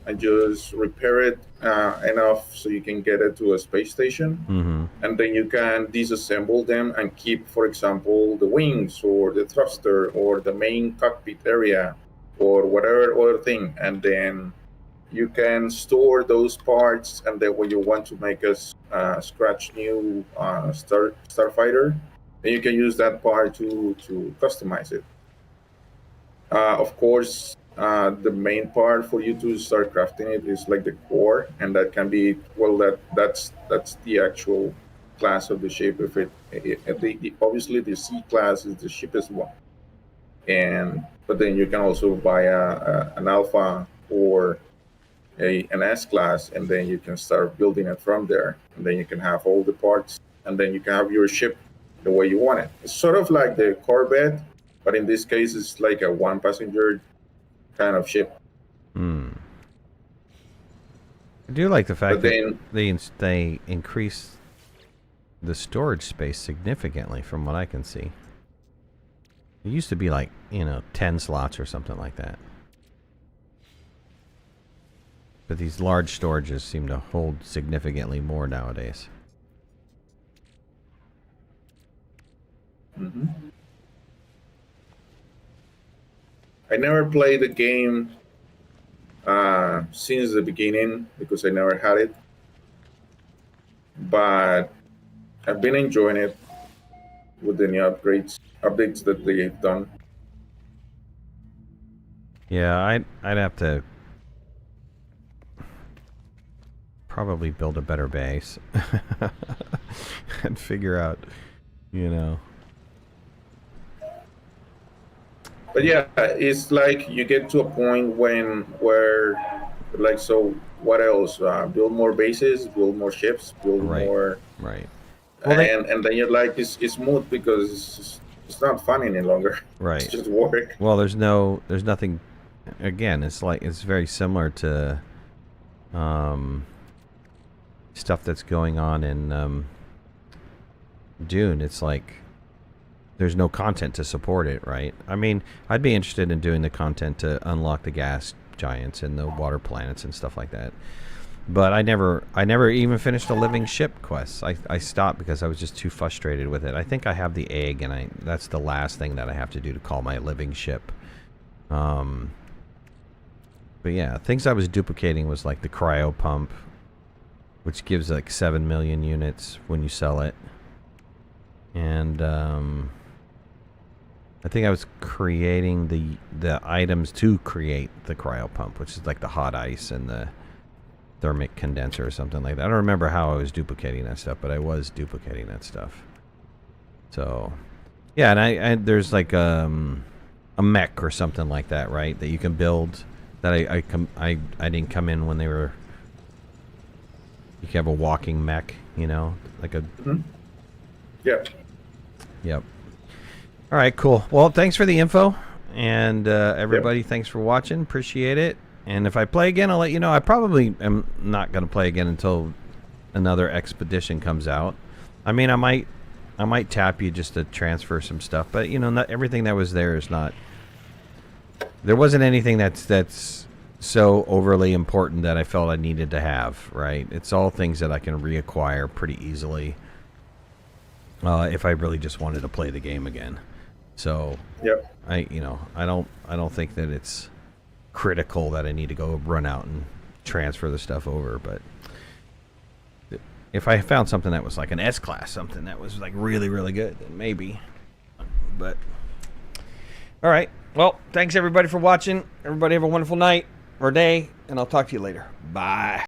and just repair it enough so you can get it to a space station, and then you can disassemble them and keep, for example, the wings or the thruster or the main cockpit area or whatever other thing, and then you can store those parts, and then when you want to make a scratch new starfighter, then you can use that part to customize it. Of course, the main part for you to start crafting it is like the core, and that can be, well, that's the actual class of the ship. If obviously the C class is the cheapest one, but then you can also buy an alpha or an S class, and then you can start building it from there. And then you can have all the parts, and then you can have your ship the way you want it. It's sort of like the Corvette, but in this case, it's like a one passenger kind of ship. I do like the fact But that then, they increase the storage space significantly from what I can see. It used to be like, 10 slots or something like that. But these large storages seem to hold significantly more nowadays. I never played the game since the beginning because I never had it. But I've been enjoying it with the new updates that they've done. Yeah, I'd have to probably build a better base and figure out, But yeah, it's like you get to a point where like, so what else? Build more bases, build more ships, build Right. more, Right. Well, and then you're like, it's smooth because it's not fun any longer. Right. It's just work. Well, there's nothing. Again, it's very similar to stuff that's going on in Dune. It's like there's no content to support it, right? I mean, I'd be interested in doing the content to unlock the gas giants and the water planets and stuff like that. But I never even finished the living ship quests. I stopped because I was just too frustrated with it. I think I have the egg, and that's the last thing that I have to do to call my living ship. But yeah, things I was duplicating was like the cryo pump, which gives like 7 million units when you sell it. And I think I was creating the items to create the cryo pump, which is like the hot ice and the thermic condenser or something like that. I don't remember how I was duplicating that stuff, but I was duplicating that stuff. So, yeah, and I there's like a mech or something like that, right? That you can build. That I didn't come in when they were. You can have a walking mech, like a. Yep. Yep. All right, cool. Well, thanks for the info, and everybody, thanks for watching. Appreciate it. And if I play again, I'll let you know. I probably am not going to play again until another expedition comes out. I mean, I might tap you just to transfer some stuff, but not everything that was there is not. There wasn't anything that's so overly important that I felt I needed to have. Right? It's all things that I can reacquire pretty easily. If I really just wanted to play the game again. So Yep. I don't think that it's critical that I need to go run out and transfer the stuff over, but if I found something that was like an S class, something that was like really, really good, then maybe. But all right. Well, thanks everybody for watching. Everybody have a wonderful night or day, and I'll talk to you later. Bye.